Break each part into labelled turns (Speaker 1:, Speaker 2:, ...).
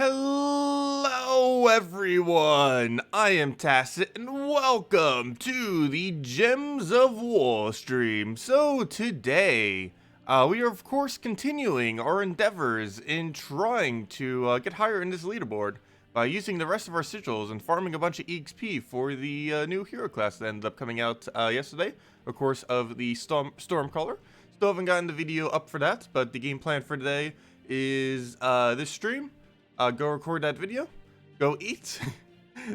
Speaker 1: Hello everyone, I am Tacet and welcome to the Gems of War stream. So today, we are of course continuing our endeavors in trying to get higher in this leaderboard by using the rest of our sigils and farming a bunch of EXP for the new hero class that ended up coming out yesterday, of course, of the Stormcaller. Still haven't gotten the video up for that, but the game plan for today is this stream. Go record that video, go eat,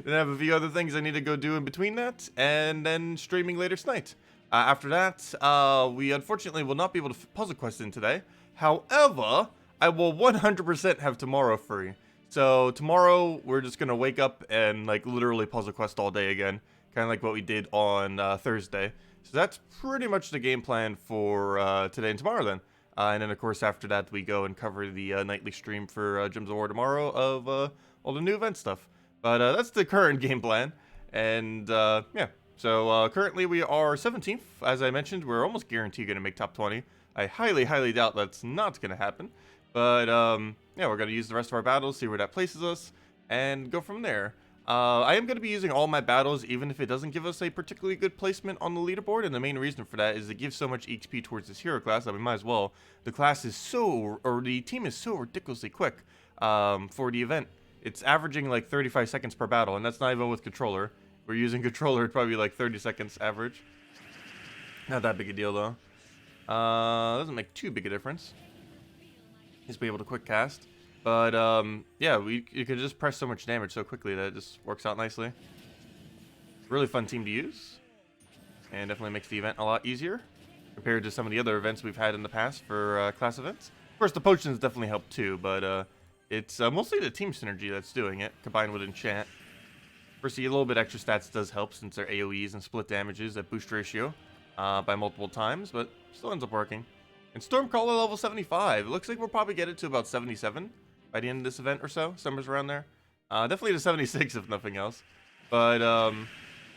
Speaker 1: then have a few other things I need to go do in between that, and then streaming later tonight. After that, we unfortunately will not be able to puzzle quest in today. However, I will 100% have tomorrow free. So tomorrow, we're just going to wake up and like literally puzzle quest all day again, kind of like what we did on Thursday. So that's pretty much the game plan for today and tomorrow then. And then, of course, after that, we go and cover the nightly stream for Gems of War tomorrow of all the new event stuff. But that's the current game plan. And, yeah. So, currently, we are 17th. As I mentioned, we're almost guaranteed going to make top 20. I highly, highly doubt that's not going to happen. But, yeah, we're going to use the rest of our battles, see where that places us, and go from there. I am going to be using all my battles, even if it doesn't give us a particularly good placement on the leaderboard, and the main reason for that is it gives so much XP towards this hero class that we might as well. The class is so, or the team is so ridiculously quick for the event. It's averaging like 35 seconds per battle, and that's not even with controller. We're using controller, it'd probably be like 30 seconds average. Not that big a deal though. Doesn't make too big a difference. Just be able to quick cast. But, yeah, you could just press so much damage so quickly that it just works out nicely. Really fun team to use. And definitely makes the event a lot easier compared to some of the other events we've had in the past for class events. Of course, the potions definitely help too, but it's mostly the team synergy that's doing it, combined with enchant. First, a little bit extra stats does help since they're AoEs and split damages at boost ratio by multiple times, but still ends up working. And Stormcaller level 75. It looks like we'll probably get it to about 77. By the end of this event or so, somewhere around there. Definitely to 76 if nothing else. But,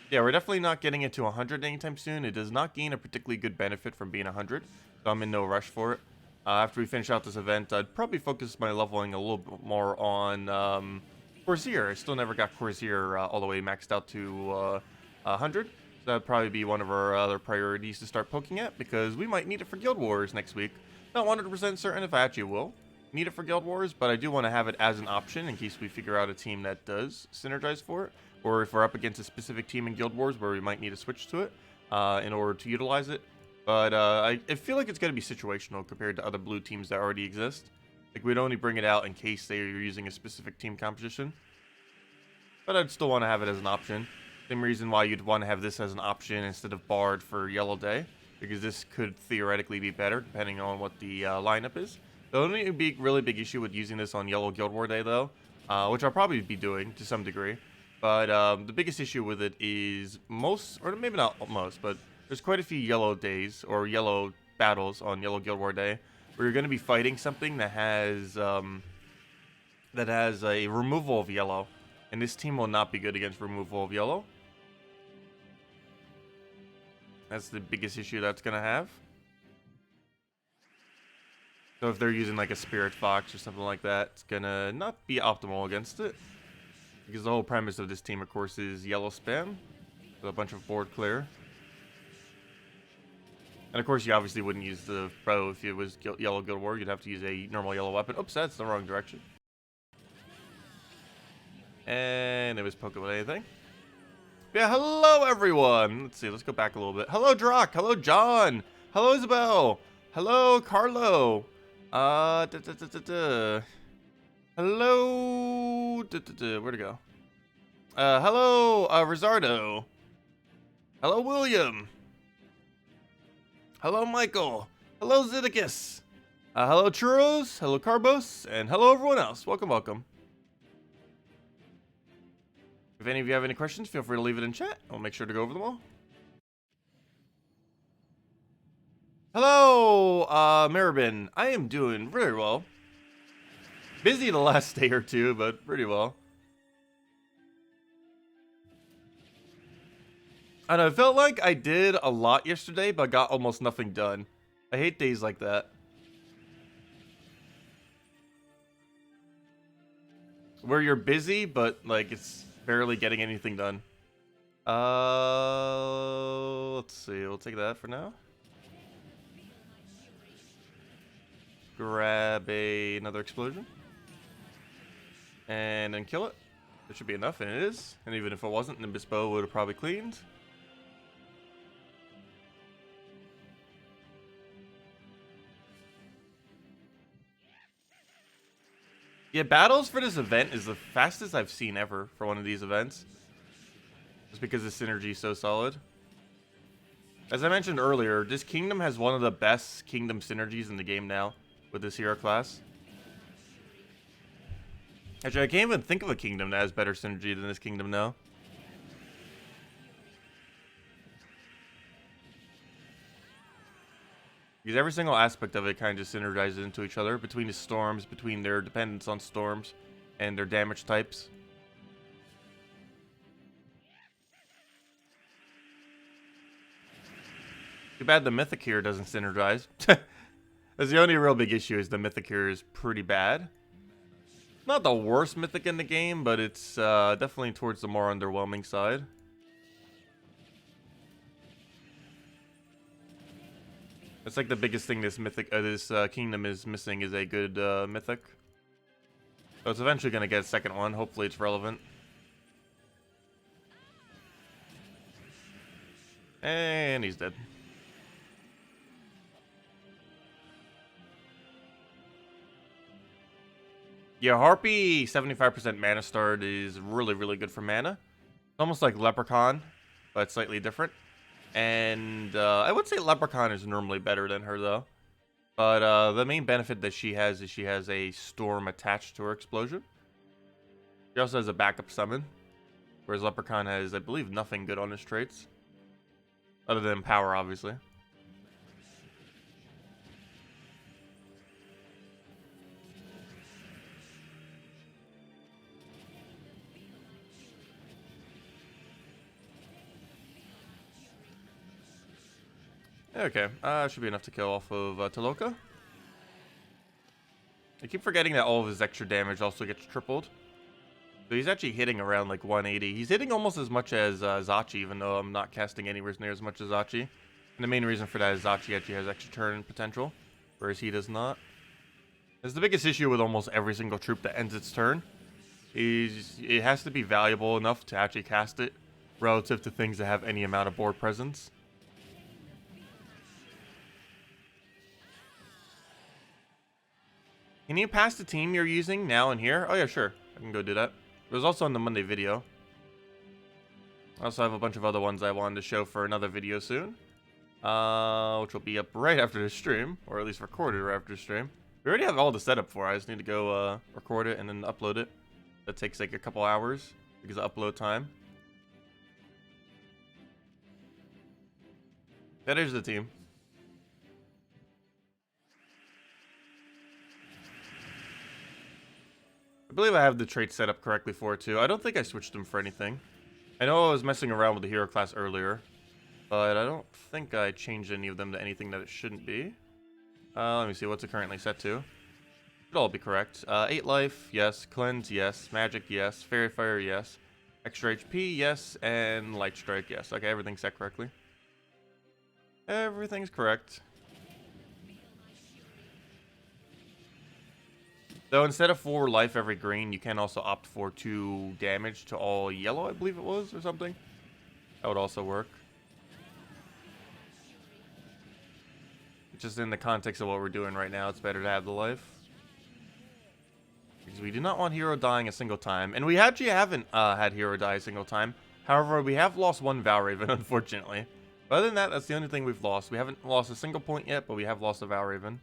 Speaker 1: yeah, we're definitely not getting it to 100 anytime soon. It does not gain a particularly good benefit from being 100, so I'm in no rush for it. After we finish out this event, I'd probably focus my leveling a little bit more on Corsair. I still never got Corsair all the way maxed out to 100. So that'd probably be one of our other priorities to start poking at, because we might need it for Guild Wars next week. Not 100% certain if I actually will need it for Guild Wars, but I do want to have it as an option in case we figure out a team that does synergize for it, or if we're up against a specific team in Guild Wars where we might need to switch to it in order to utilize it. But I feel like it's going to be situational compared to other blue teams that already exist. Like, we'd only bring it out in case they are using a specific team composition. But I'd still want to have it as an option. Same reason why you'd want to have this as an option instead of Bard for Yellow Day, because this could theoretically be better depending on what the lineup is. The only really big issue with using this on Yellow Guild War Day, though, which I'll probably be doing to some degree, but the biggest issue with it is most, or maybe not most, but there's quite a few Yellow Days or Yellow battles on Yellow Guild War Day where you're going to be fighting something that has a removal of Yellow, and this team will not be good against removal of Yellow. That's the biggest issue that's going to have. So if they're using like a Spirit Fox or something like that, it's gonna not be optimal against it. Because the whole premise of this team, of course, is yellow spam. So a bunch of board clear. And of course, you obviously wouldn't use the bow if it was Yellow Guild War. You'd have to use a normal yellow weapon. Oops, that's the wrong direction. And it was poking with anything. Yeah, hello everyone! Let's see, let's go back a little bit. Hello Drock, hello John, hello Isabel, hello Carlo. Hello. Where'd it go? Hello, Rizardo. Hello, William. Hello, Michael. Hello, Zeddicus. Hello, Churros. Hello, Carbos. And hello, everyone else. Welcome, welcome. If any of you have any questions, feel free to leave it in chat. I'll make sure to go over them all. Hello, Maribin. I am doing very well. Busy the last day or two, but pretty well. And I felt like I did a lot yesterday, but got almost nothing done. I hate days like that. Where you're busy, but like it's barely getting anything done. Let's see. We'll take that for now. Grab another explosion. And then kill it. That should be enough, and it is. And even if it wasn't, Nimbus Bow would have probably cleaned. Yeah, battles for this event is the fastest I've seen ever for one of these events. Just because the synergy is so solid. As I mentioned earlier, this kingdom has one of the best kingdom synergies in the game now with this hero class. Actually, I can't even think of a kingdom that has better synergy than this kingdom now. Because every single aspect of it kind of just synergizes into each other, between the storms, between their dependence on storms, and their damage types. Too bad the Mythic here doesn't synergize. That's the only real big issue, is the Mythic here is pretty bad. Not the worst Mythic in the game, but it's definitely towards the more underwhelming side. That's like the biggest thing this kingdom is missing, is a good Mythic. So it's eventually going to get a second one. Hopefully it's relevant. And he's dead. Yeah, Harpy 75% mana start is really, really good for mana. It's almost like Leprechaun, but slightly different. And I would say Leprechaun is normally better than her, though. But the main benefit that she has is she has a storm attached to her explosion. She also has a backup summon. Whereas Leprechaun has, I believe, nothing good on his traits. Other than power, obviously. Okay, should be enough to kill off of Taloka. I keep forgetting that all of his extra damage also gets tripled. So he's actually hitting around like 180. He's hitting almost as much as Zachi, even though I'm not casting anywhere near as much as Zachi. And the main reason for that is Zachi actually has extra turn potential, whereas he does not. That's the biggest issue with almost every single troop that ends its turn. It has to be valuable enough to actually cast it, relative to things that have any amount of board presence. Can you pass the team you're using now and here? Oh yeah, sure. I can go do that. It was also on the Monday video. I also have a bunch of other ones I wanted to show for another video soon. Which will be up right after the stream, or at least recorded right after the stream. We already have all the setup for it. I just need to go record it and then upload it. That takes like a couple hours because of upload time. That is the team. I believe I have the traits set up correctly for it too. I don't think I switched them for anything. I know I was messing around with the hero class earlier, but I don't think I changed any of them to anything that it shouldn't be. Let me see, what's it currently set to? Should all be correct. 8 life, yes. Cleanse, yes. Magic, yes. Fairy Fire, yes. Extra HP, yes. And Light Strike, yes. Okay, everything's set correctly. Everything's correct. Though instead of 4 life every green, you can also opt for 2 damage to all yellow, I believe it was, or something. That would also work. Just in the context of what we're doing right now, it's better to have the life. Because we do not want hero dying a single time. And we actually haven't had hero die a single time. However, we have lost 1 Valraven, unfortunately. But other than that, that's the only thing we've lost. We haven't lost a single point yet, but we have lost a Valraven.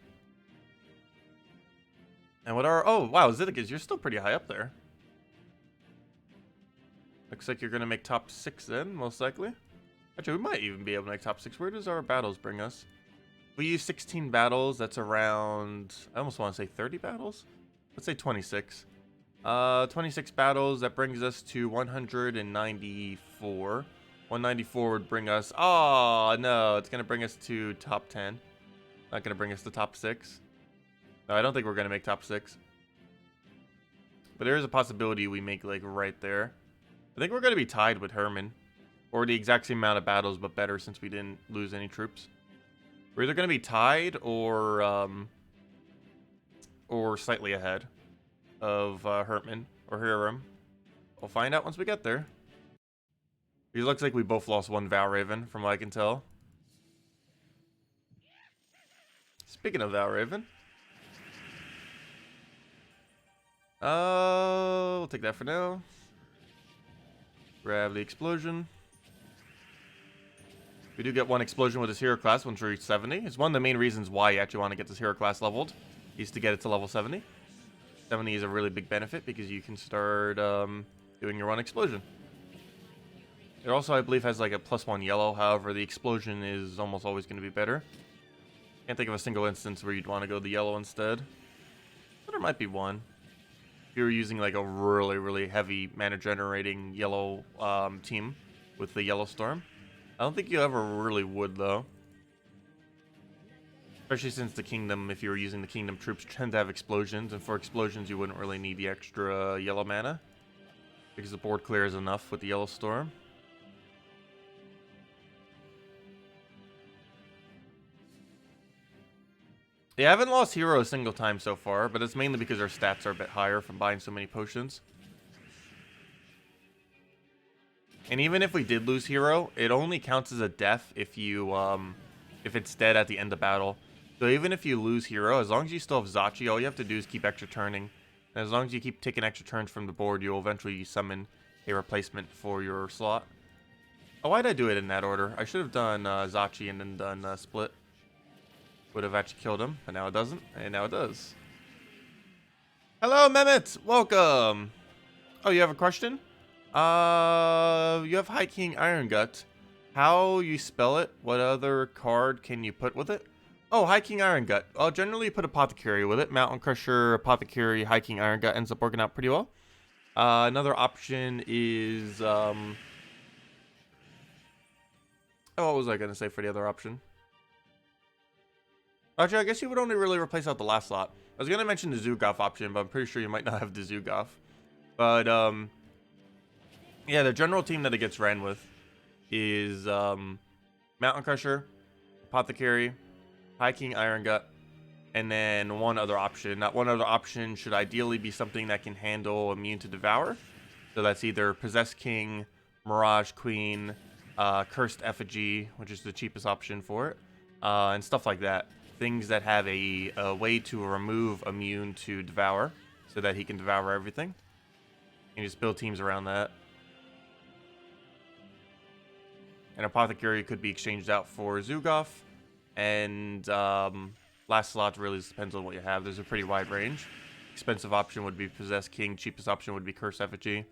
Speaker 1: And what are... Oh, wow, Zeddicus, you're still pretty high up there. Looks like you're going to make top 6 then, most likely. Actually, we might even be able to make top 6. Where does our battles bring us? We use 16 battles. That's around... I almost want to say 30 battles? Let's say 26. 26 battles. That brings us to 194. 194 would bring us... Oh, no. It's going to bring us to top 10. Not going to bring us to top 6. No, I don't think we're going to make top 6. But there is a possibility we make like right there. I think we're going to be tied with Herman. Or the exact same amount of battles, but better since we didn't lose any troops. We're either going to be tied or slightly ahead of Herman or Hiram. We'll find out once we get there. It looks like we both lost one Valraven, from what I can tell. Speaking of Valraven. We'll take that for now. Grab the explosion. We do get one explosion with his hero class once we reach 70. It's one of the main reasons why you actually want to get this hero class leveled. Is to get it to level 70. 70 is a really big benefit because you can start doing your one explosion. It also, I believe, has like a +1 yellow. However, the explosion is almost always going to be better. Can't think of a single instance where you'd want to go the yellow instead. But there might be one. If you're using like a really, really heavy mana generating yellow team with the yellow storm. I don't think you ever really would, though. Especially since the kingdom, if you were using the kingdom troops, tend to have explosions. And for explosions, you wouldn't really need the extra yellow mana. Because the board clears enough with the yellow storm. Yeah, I haven't lost hero a single time so far. But it's mainly because our stats are a bit higher from buying so many potions. And even if we did lose hero, it only counts as a death if you, if it's dead at the end of battle. So even if you lose hero, as long as you still have Zachi, all you have to do is keep extra turning. And as long as you keep taking extra turns from the board, you'll eventually summon a replacement for your slot. Oh, why did I do it in that order? I should have done Zachi and then done Split. Would have actually killed him, but now it doesn't, and now it does. Hello, Mehmet! Welcome! Oh, you have a question? You have High King Iron Gut. How you spell it? What other card can you put with it? Oh, High King Iron Gut. I'll generally put Apothecary with it. Mountain Crusher, Apothecary, High King Iron Gut ends up working out pretty well. Another option is, oh, what was I going to say for the other option? Actually, I guess you would only really replace out the last slot. I was going to mention the Zugoff option, but I'm pretty sure you might not have the Zugoff. But, yeah, the general team that it gets ran with is Mountain Crusher, Apothecary, High King Iron Gut, and then one other option. That one other option should ideally be something that can handle Immune to Devour. So that's either Possessed King, Mirage Queen, Cursed Effigy, which is the cheapest option for it, and stuff like that. Things that have a way to remove Immune to Devour so that he can devour everything. You just build teams around that. And Apothecary could be exchanged out for Zugoff. And last slot really depends on what you have. There's a pretty wide range. Expensive option would be Possessed King. Cheapest option would be Curse Effigy.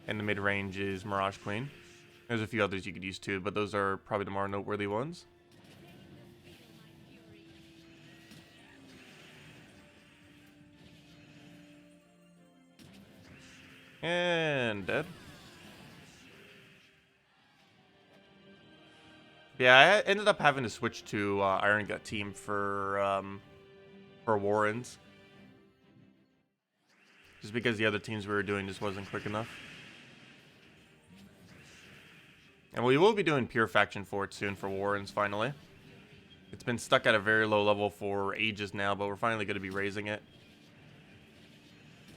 Speaker 1: And the mid-range is Mirage Queen. There's a few others you could use too, but those are probably the more noteworthy ones. And dead. Yeah, I ended up having to switch to Iron Gut team for Warrens. Just because the other teams we were doing just wasn't quick enough. And we will be doing Pure Faction for it soon for Warrens, finally. It's been stuck at a very low level for ages now, but we're finally going to be raising it.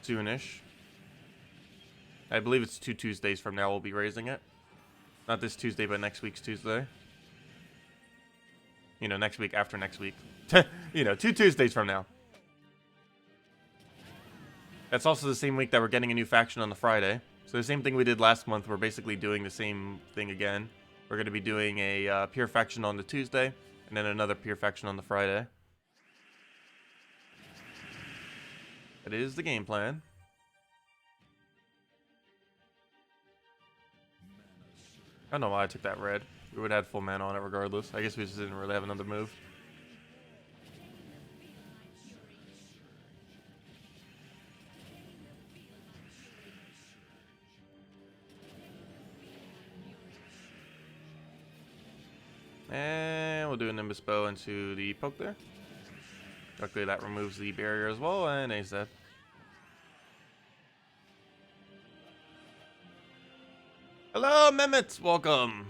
Speaker 1: Soonish. I believe it's 2 Tuesdays from now we'll be raising it. Not this Tuesday, but next week's Tuesday. You know, next week after next week. You know, 2 Tuesdays from now. That's also the same week that we're getting a new faction on the Friday. So the same thing we did last month, we're basically doing the same thing again. We're going to be doing a Pure Faction on the Tuesday, and then another Pure Faction on the Friday. That is the game plan. I don't know why I took that red. We would have had full mana on it regardless. I guess we just didn't really have another move. And we'll do a Nimbus Bow into the poke there. Luckily that removes the barrier as well, and he's dead. Hello, Mehmet. Welcome.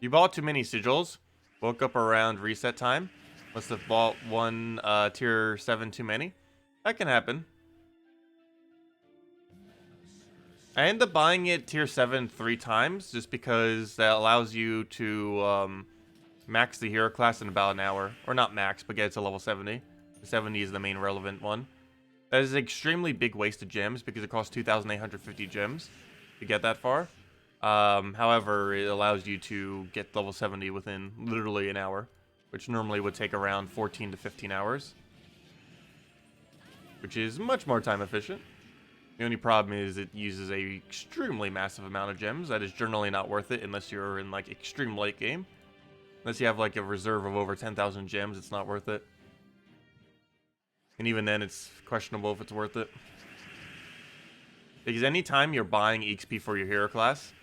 Speaker 1: You bought too many sigils. Woke up around reset time. Must have bought one tier 7 too many. That can happen. I ended up buying it tier 7 3 times just because that allows you to max the hero class in about an hour. Or not max, but get it to level 70. 70 is the main relevant one. That is an extremely big waste of gems because it costs 2,850 gems to get that far. However, it allows you to get level 70 within literally an hour, which normally would take around 14 to 15 hours, which is much more time efficient. The only problem is it uses a extremely massive amount of gems that is generally not worth it unless you're in like extreme late game. Unless you have like a reserve of over 10,000 gems, it's not worth it. And even then, it's questionable if it's worth it. Because anytime you're buying EXP for your hero class,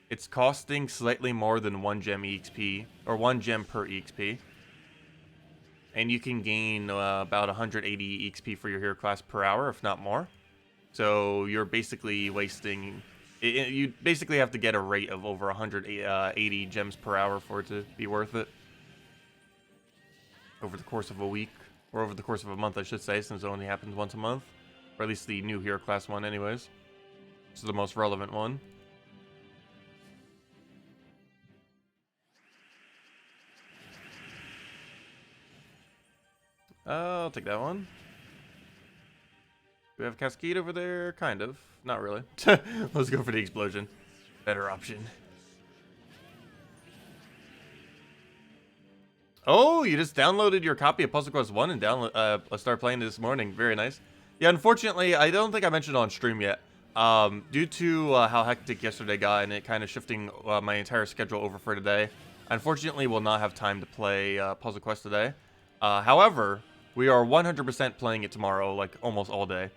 Speaker 1: it's costing slightly more than 1 gem EXP, or 1 gem per EXP. And you can gain about 180 EXP for your hero class per hour, if not more. So you're basically wasting... you basically have to get a rate of over 180 gems per hour for it to be worth it. Over the course of a week. Or over the course of a month, I should say, since it only happens once a month. Or at least the new hero class one anyways. This is the most relevant one. I'll take that one. Do we have Cascade over there? Kind of. Not really. Let's go for the explosion. Better option. Oh, you just downloaded your copy of Puzzle Quest 1 and start playing this morning. Very nice. Yeah, unfortunately, I don't think I mentioned it on stream yet. Due to how hectic yesterday got and it kind of shifting my entire schedule over for today, I unfortunately will not have time to play Puzzle Quest today. However, we are 100% playing it tomorrow, like almost all day.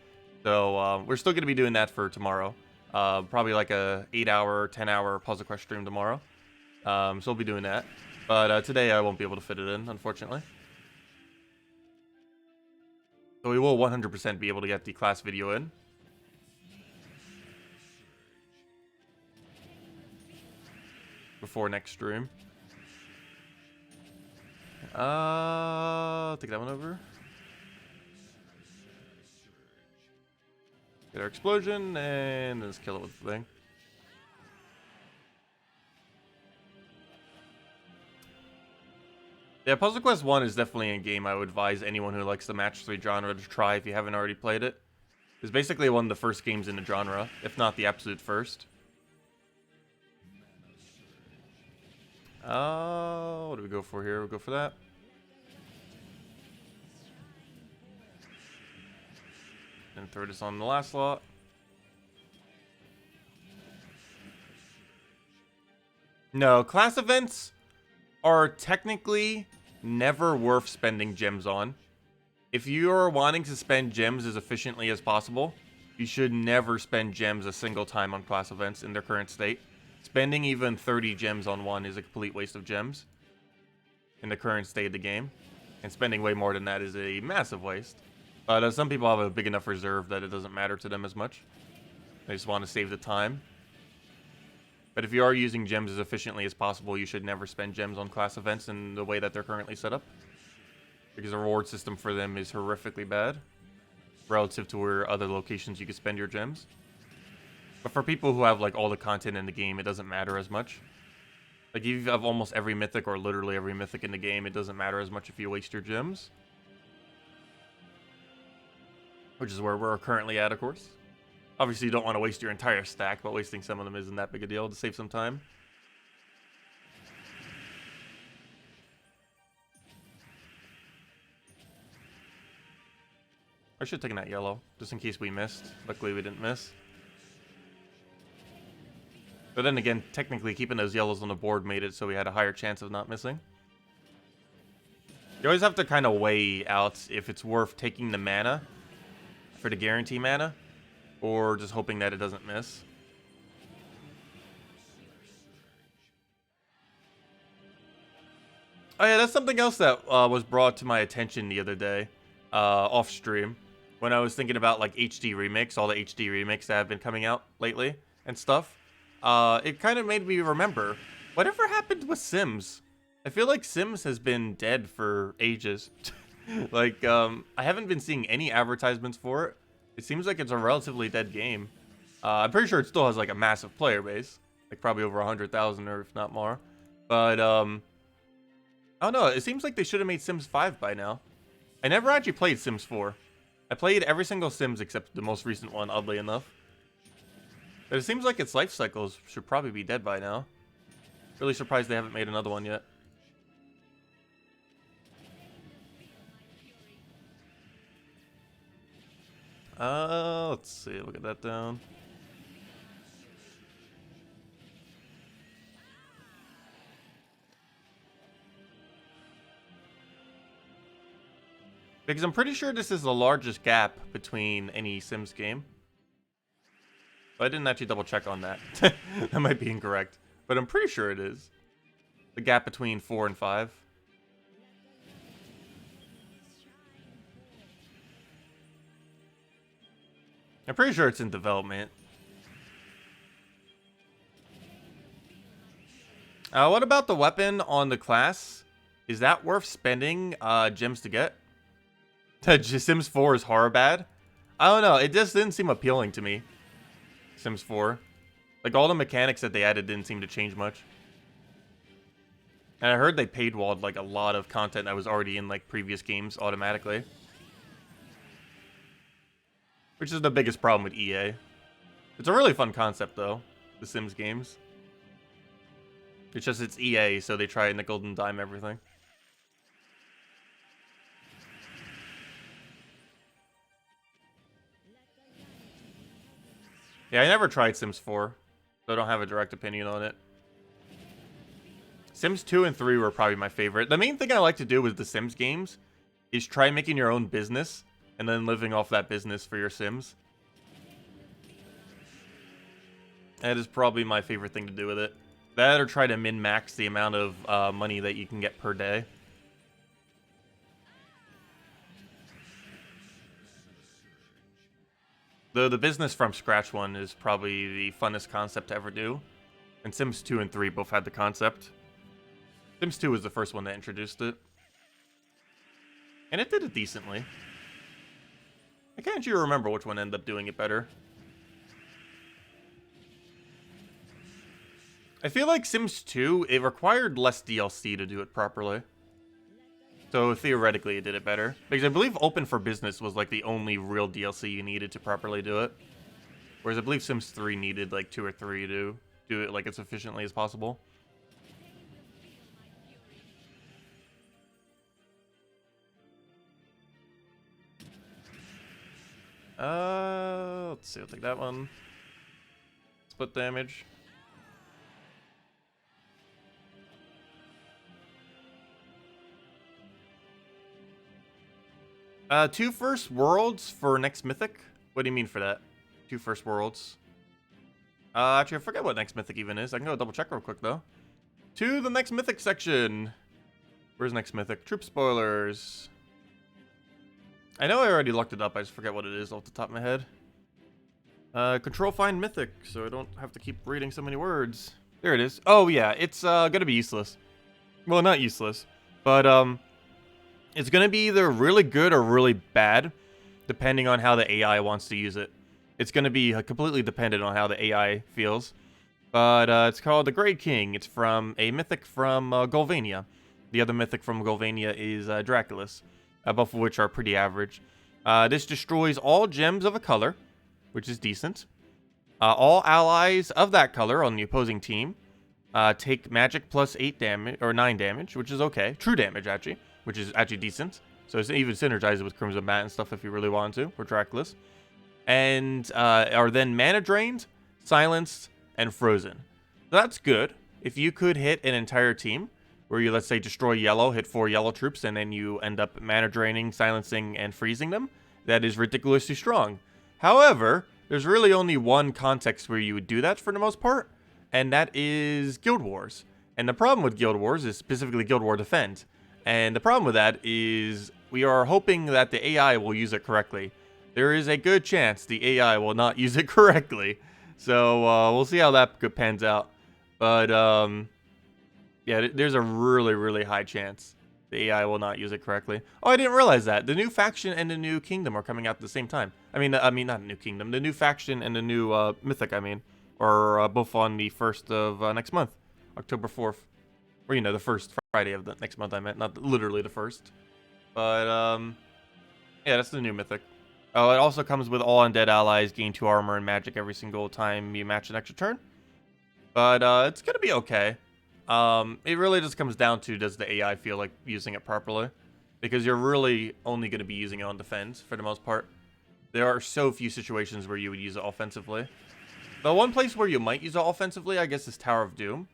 Speaker 1: So we're still going to be doing that for tomorrow. Probably like a 8-hour, 10-hour Puzzle Quest stream tomorrow. So we'll be doing that. But today I won't be able to fit it in, unfortunately. So we will 100% be able to get the class video in. Before next stream. Take that one over. Get our explosion, and then just kill it with the thing. Yeah, Puzzle Quest 1 is definitely a game I would advise anyone who likes the match 3 genre to try if you haven't already played it. It's basically one of the first games in the genre, if not the absolute first. What do we go for here? We'll go for that. And throw this on the last slot. No, class events are technically never worth spending gems on. If you're wanting to spend gems as efficiently as possible, you should never spend gems a single time on class events in their current state. Spending even 30 gems on one is a complete waste of gems in the current state of the game. And spending way more than that is a massive waste. But some people have a big enough reserve that it doesn't matter to them as much. They just want to save the time. But if you are using gems as efficiently as possible, you should never spend gems on class events in the way that they're currently set up. Because the reward system for them is horrifically bad. Relative to where other locations you could spend your gems. But for people who have like all the content in the game, it doesn't matter as much. Like if you have almost every mythic or literally every mythic in the game, it doesn't matter as much if you waste your gems. Which is where we're currently at, of course. Obviously, you don't want to waste your entire stack, but wasting some of them isn't that big a deal to save some time. I should have taken that yellow, just in case we missed. Luckily, we didn't miss. But then again, technically, keeping those yellows on the board made it so we had a higher chance of not missing. You always have to kind of weigh out if it's worth taking the mana for the guarantee mana, or just hoping that it doesn't miss. Oh yeah, that's something else that was brought to my attention the other day, off stream, when I was thinking about like HD remakes, all the HD remakes that have been coming out lately and stuff. It kind of made me remember, whatever happened with Sims? I feel like Sims has been dead for ages. Like, I haven't been seeing any advertisements for it. It seems like it's a relatively dead game. I'm pretty sure it still has like a massive player base, like probably over 100,000 or if not more. But I don't know. It seems like they should have made Sims 5 by now. I never actually played Sims 4. I played every single Sims except the most recent one, oddly enough. But it seems like its life cycles should probably be dead by now. Really surprised they haven't made another one yet. Let's see. Look at that down. Because I'm pretty sure this is the largest gap between any Sims game. But I didn't actually double check on that. That might be incorrect. But I'm pretty sure it is. The gap between 4 and 5. I'm pretty sure it's in development. What about the weapon on the class? Is that worth spending gems to get? Sims 4 is horror bad? I don't know. It just didn't seem appealing to me. Sims 4. Like, all the mechanics that they added didn't seem to change much. And I heard they paywalled, like, a lot of content that was already in, like, previous games automatically. Which is the biggest problem with EA. It's a really fun concept, though. The Sims games. It's just, it's EA, so they try to nickel and dime everything. Yeah, I never tried Sims 4, so I don't have a direct opinion on it. Sims 2 and 3 were probably my favorite. The main thing I like to do with the Sims games is try making your own business and then living off that business for your Sims. That is probably my favorite thing to do with it. That or try to min-max the amount of money that you can get per day. The business from scratch one is probably the funnest concept to ever do. And Sims 2 and 3 both had the concept. Sims 2 was the first one that introduced it. And it did it decently. I can't actually remember which one ended up doing it better. I feel like Sims 2, it required less DLC to do it properly. So theoretically, it did it better. Because I believe Open for Business was like the only real DLC you needed to properly do it. Whereas I believe Sims 3 needed like 2 or 3 to do it like as efficiently as possible. Let's see, I'll take that one. Split damage. Two first worlds for next mythic? What do you mean for that? Two first worlds. Actually, I forget what next mythic even is. I can go double check real quick, though. To the next mythic section. Where's next mythic? Troop spoilers. I know I already looked it up. I just forget what it is off the top of my head. Control find mythic, so I don't have to keep reading so many words. There it is. Oh, yeah. It's gonna be useless. Well, not useless. But, it's going to be either really good or really bad, depending on how the AI wants to use it. It's going to be completely dependent on how the AI feels. But it's called the Grey King. It's from a mythic from Golvania. The other mythic from Golvania is Draculus, both of which are pretty average. This destroys all gems of a color, which is decent. All allies of that color on the opposing team take magic plus 8 damage, or 9 damage, which is okay. True damage, actually. Which is actually decent. So it's even synergized with Crimson Bat and stuff if you really want to, or Draculus. And are then mana drained, silenced, and frozen. So that's good. If you could hit an entire team, where you, let's say, destroy yellow, hit 4 yellow troops, and then you end up mana draining, silencing, and freezing them, that is ridiculously strong. However, there's really only one context where you would do that for the most part, and that is Guild Wars. And the problem with Guild Wars is specifically Guild War Defend. And the problem with that is we are hoping that the AI will use it correctly. there is a good chance the AI will not use it correctly. So we'll see how that pans out. But yeah, there's a really, really high chance the AI will not use it correctly. Oh, I didn't realize that. The new faction and the new kingdom are coming out at the same time. I mean, not a new kingdom. The new faction and the new mythic, are both on the 1st of next month, October 4th. Or, you know, the first Friday of the next month, I meant. Not literally the first. But, yeah, that's the new mythic. Oh, it also comes with all undead allies gain 2 armor and magic every single time you match an extra turn. But, it's gonna be okay. It really just comes down to, does the AI feel like using it properly? Because you're really only going to be using it on defense for the most part. There are so few situations where you would use it offensively. The one place where you might use it offensively, I guess, is Tower of Doom.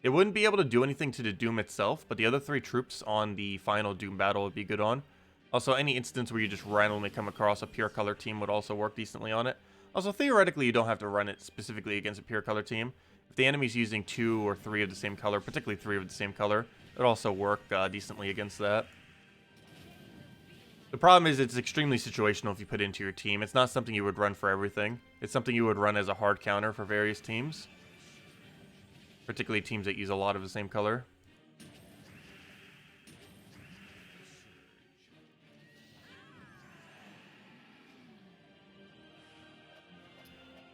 Speaker 1: It wouldn't be able to do anything to the Doom itself, but the other 3 troops on the final Doom battle would be good on. Also, any instance where you just randomly come across a pure color team would also work decently on it. Also, theoretically, you don't have to run it specifically against a pure color team. If the enemy's using 2 or 3 of the same color, particularly 3 of the same color, it would also work decently against that. The problem is it's extremely situational if you put it into your team. It's not something you would run for everything. It's something you would run as a hard counter for various teams. Particularly teams that use a lot of the same color.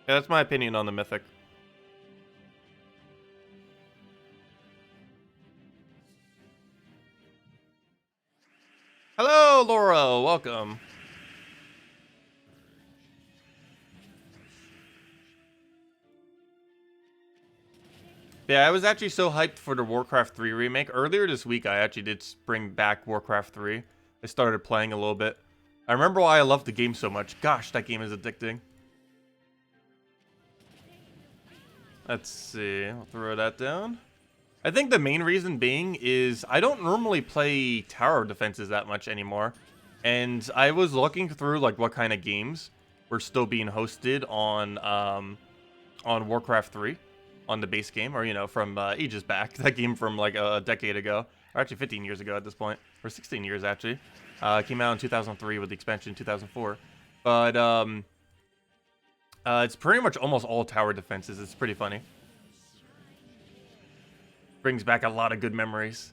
Speaker 1: Yeah, that's my opinion on the mythic. Hello, Laura. Welcome. Yeah, I was actually so hyped for the Warcraft 3 remake. Earlier this week, I actually did bring back Warcraft 3. I started playing a little bit. I remember why I loved the game so much. Gosh, that game is addicting. Let's see. I'll throw that down. I think the main reason being is I don't normally play tower defenses that much anymore. And I was looking through like what kind of games were still being hosted on Warcraft 3 on the base game, or you know, from ages back. That game from like a decade ago, or actually 15 years ago at this point, or 16 years actually. Came out in 2003 with the expansion in 2004. But it's pretty much almost all tower defenses. It's pretty funny. Brings back a lot of good memories.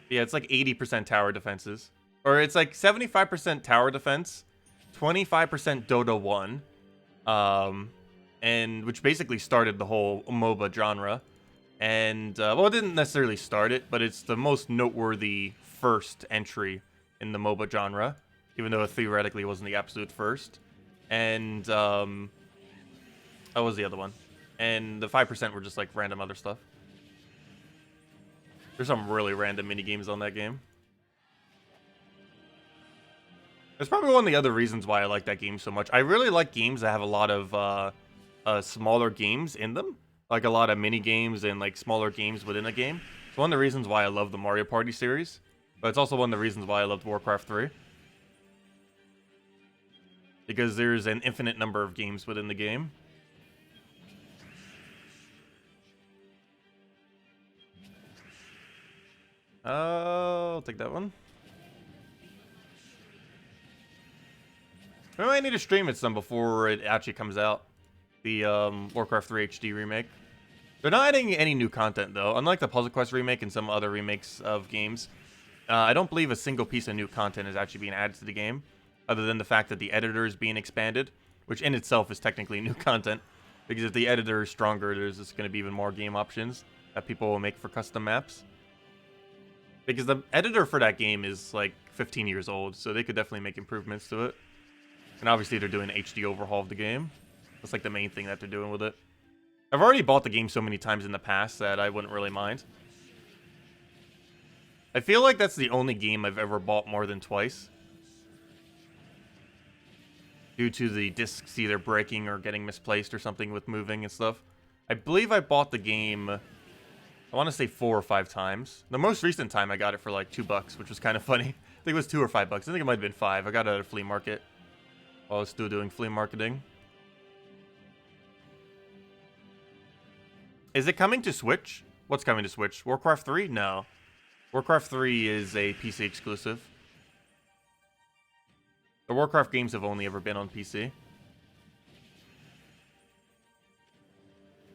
Speaker 1: Yeah, it's like 80% tower defenses. Or it's like 75% tower defense, 25% Dota 1. And which basically started the whole MOBA genre. And, well, it didn't necessarily start it, but it's the most noteworthy first entry in the MOBA genre. Even though it theoretically wasn't the absolute first. And, what was the other one? And the 5% were just like random other stuff. There's some really random mini games on that game. That's probably one of the other reasons why I like that game so much. I really like games that have a lot of smaller games in them. Like a lot of mini games and like smaller games within a game. It's one of the reasons why I love the Mario Party series. But it's also one of the reasons why I loved Warcraft 3. Because there's an infinite number of games within the game. I'll take that one. We might need to stream it some before it actually comes out. The Warcraft 3 HD remake. They're not adding any new content though. Unlike the Puzzle Quest remake and some other remakes of games, I don't believe a single piece of new content is actually being added to the game, other than the fact that the editor is being expanded, which in itself is technically new content. Because if the editor is stronger, there's just going to be even more game options that people will make for custom maps. Because the editor for that game is like 15 years old, so they could definitely make improvements to it. And obviously they're doing an HD overhaul of the game. That's like the main thing that they're doing with it. I've already bought the game so many times in the past that I wouldn't really mind. I feel like that's the only game I've ever bought more than twice. Due to the discs either breaking or getting misplaced or something with moving and stuff. I believe I bought the game, I want to say 4 or 5 times. The most recent time I got it for like $2, which was kind of funny. I think it was $2 or $5. I think it might have been 5. I got it at a flea market while I was still doing flea marketing. Is it coming to Switch? What's coming to Switch? Warcraft 3? No. Warcraft 3 is a PC exclusive. The Warcraft games have only ever been on PC.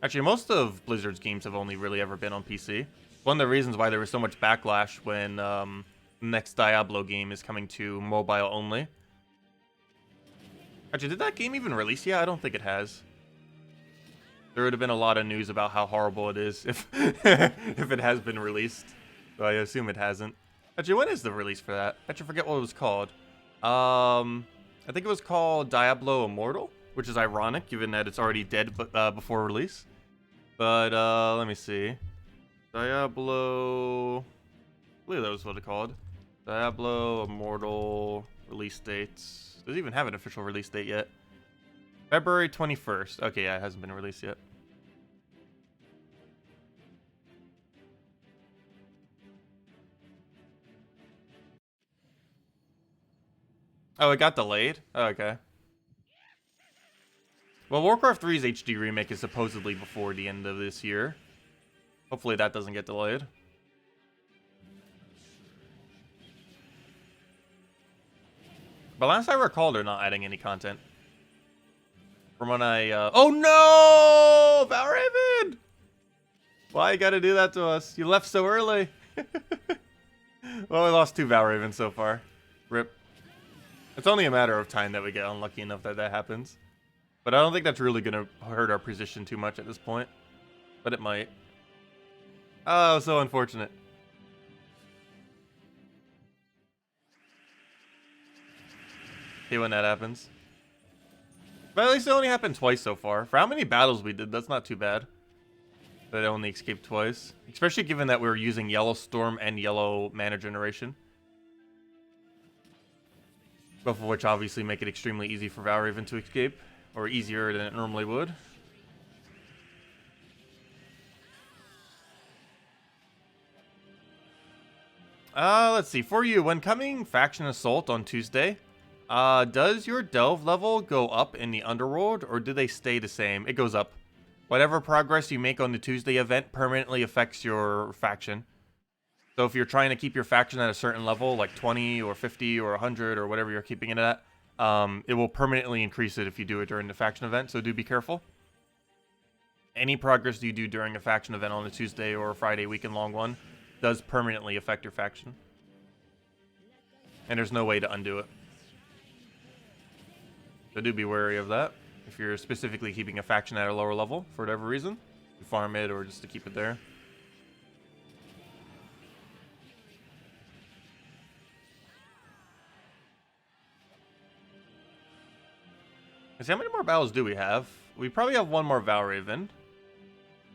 Speaker 1: Actually, most of Blizzard's games have only really ever been on PC. One of the reasons why there was so much backlash when the next Diablo game is coming to mobile only. Actually, did that game even release yet? I don't think it has. There would have been a lot of news about how horrible it is if if it has been released. So I assume it hasn't. Actually, when is the release for that? I actually forget what it was called. I think it was called Diablo Immortal, which is ironic given that it's already dead before release. But let me see. Diablo, I believe that was what it called. Diablo Immortal release dates. Does it even have an official release date yet? February 21st. Okay, yeah, it hasn't been released yet. Oh, it got delayed? Oh, okay. Well, Warcraft 3's HD remake is supposedly before the end of this year. Hopefully that doesn't get delayed. But last I recall, they're not adding any content. From when I, oh no! Valraven! Why you gotta do that to us? You left so early. Well, we lost 2 Valravens so far. RIP. It's only a matter of time that we get unlucky enough that that happens. But I don't think that's really gonna hurt our position too much at this point. But it might. Oh, so unfortunate. Hate when that happens. But at least it only happened twice so far. For how many battles we did, that's not too bad. That it only escaped twice. Especially given that we were using Yellow Storm and Yellow Mana Generation. Both of which obviously make it extremely easy for Valraven to escape. Or easier than it normally would. Let's see. For you, when coming Faction Assault on Tuesday, does your Delve level go up in the Underworld, or do they stay the same? It goes up. Whatever progress you make on the Tuesday event permanently affects your faction. So if you're trying to keep your faction at a certain level, like 20 or 50 or 100 or whatever you're keeping it at, it will permanently increase it if you do it during the faction event, so do be careful. Any progress you do during a faction event on a Tuesday or a Friday weekend-long one does permanently affect your faction. And there's no way to undo it. So do be wary of that. If you're specifically keeping a faction at a lower level, for whatever reason, to farm it or just to keep it there. Let's see, how many more battles do we have? We probably have one more Valraven.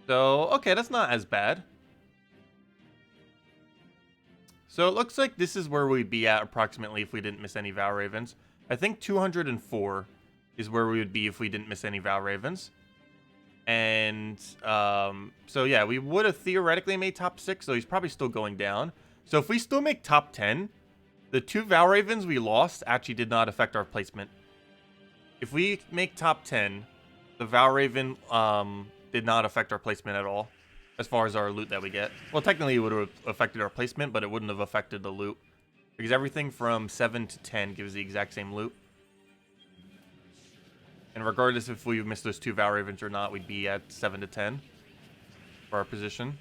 Speaker 1: So, okay, that's not as bad. So it looks like this is where we'd be at approximately if we didn't miss any Valravens. I think 204 is where we would be if we didn't miss any Valravens. And, so yeah, we would have theoretically made top 6, so he's probably still going down. So if we still make top 10, the 2 Valravens we lost actually did not affect our placement. If we make top 10, the Valraven did not affect our placement at all, as far as our loot that we get. Well, technically it would have affected our placement, but it wouldn't have affected the loot. Because everything from 7 to 10 gives the exact same loot. And regardless if we missed those 2 Valravens or not, we'd be at 7 to 10 for our position.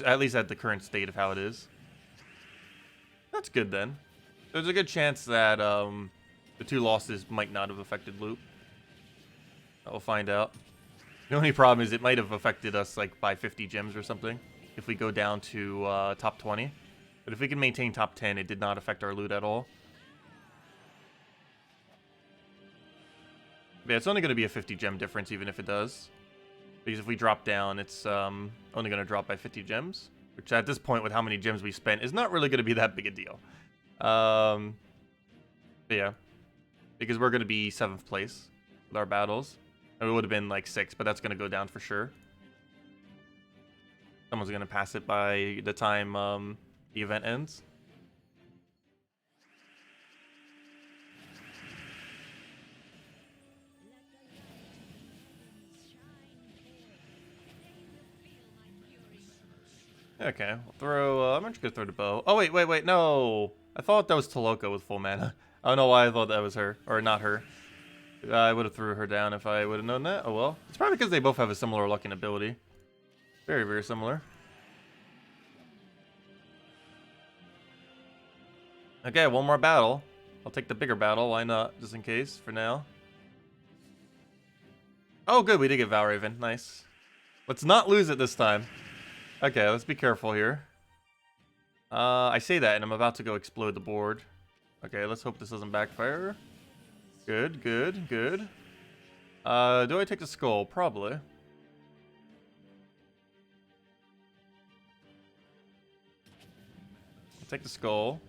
Speaker 1: At least at the current state of how it is. That's good then. There's a good chance that the 2 losses might not have affected loot. We'll find out. The only problem is it might have affected us like by 50 gems or something if we go down to top 20. But if we can maintain top 10, it did not affect our loot at all. But yeah, it's only going to be a 50 gem difference even if it does. Because if we drop down, it's only going to drop by 50 gems. Which at this point, with how many gems we spent, is not really going to be that big a deal. But yeah. Because we're going to be 7th place with our battles. It would have been like 6, but that's going to go down for sure. Someone's going to pass it by the time the event ends. Okay, we'll throw, I'm just going to throw the bow. Oh, wait, no. I thought that was Toloka with full mana. I don't know why I thought that was her. Or not her. I would have threw her down if I would have known that. Oh well. It's probably because they both have a similar looking ability. Very, very similar. Okay, one more battle. I'll take the bigger battle. Why not? Just in case, for now. Oh, good. We did get Valraven. Nice. Let's not lose it this time. Okay, let's be careful here. I say that, and I'm about to go explode the board. Okay, let's hope this doesn't backfire. Good, good, good. Do I take the skull? Probably. I'll take the skull.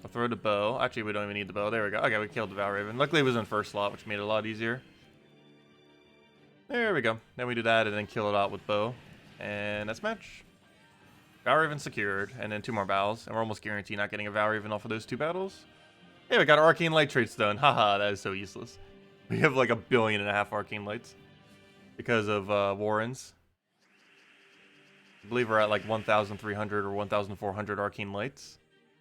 Speaker 1: I'll throw the bow. Actually, we don't even need the bow. There we go. Okay, we killed the Valraven. Luckily, it was in first slot, which made it a lot easier. There we go. Then we do that and then kill it out with bow. And that's match. Valraven secured. And then 2 more battles. And we're almost guaranteed not getting a Valraven off of those 2 battles. Hey, we got our Arcane Light traits done. Haha, that is so useless. We have like 1.5 billion Arcane Lights. Because of Warrens. I believe we're at like 1,300 or 1,400 Arcane Lights.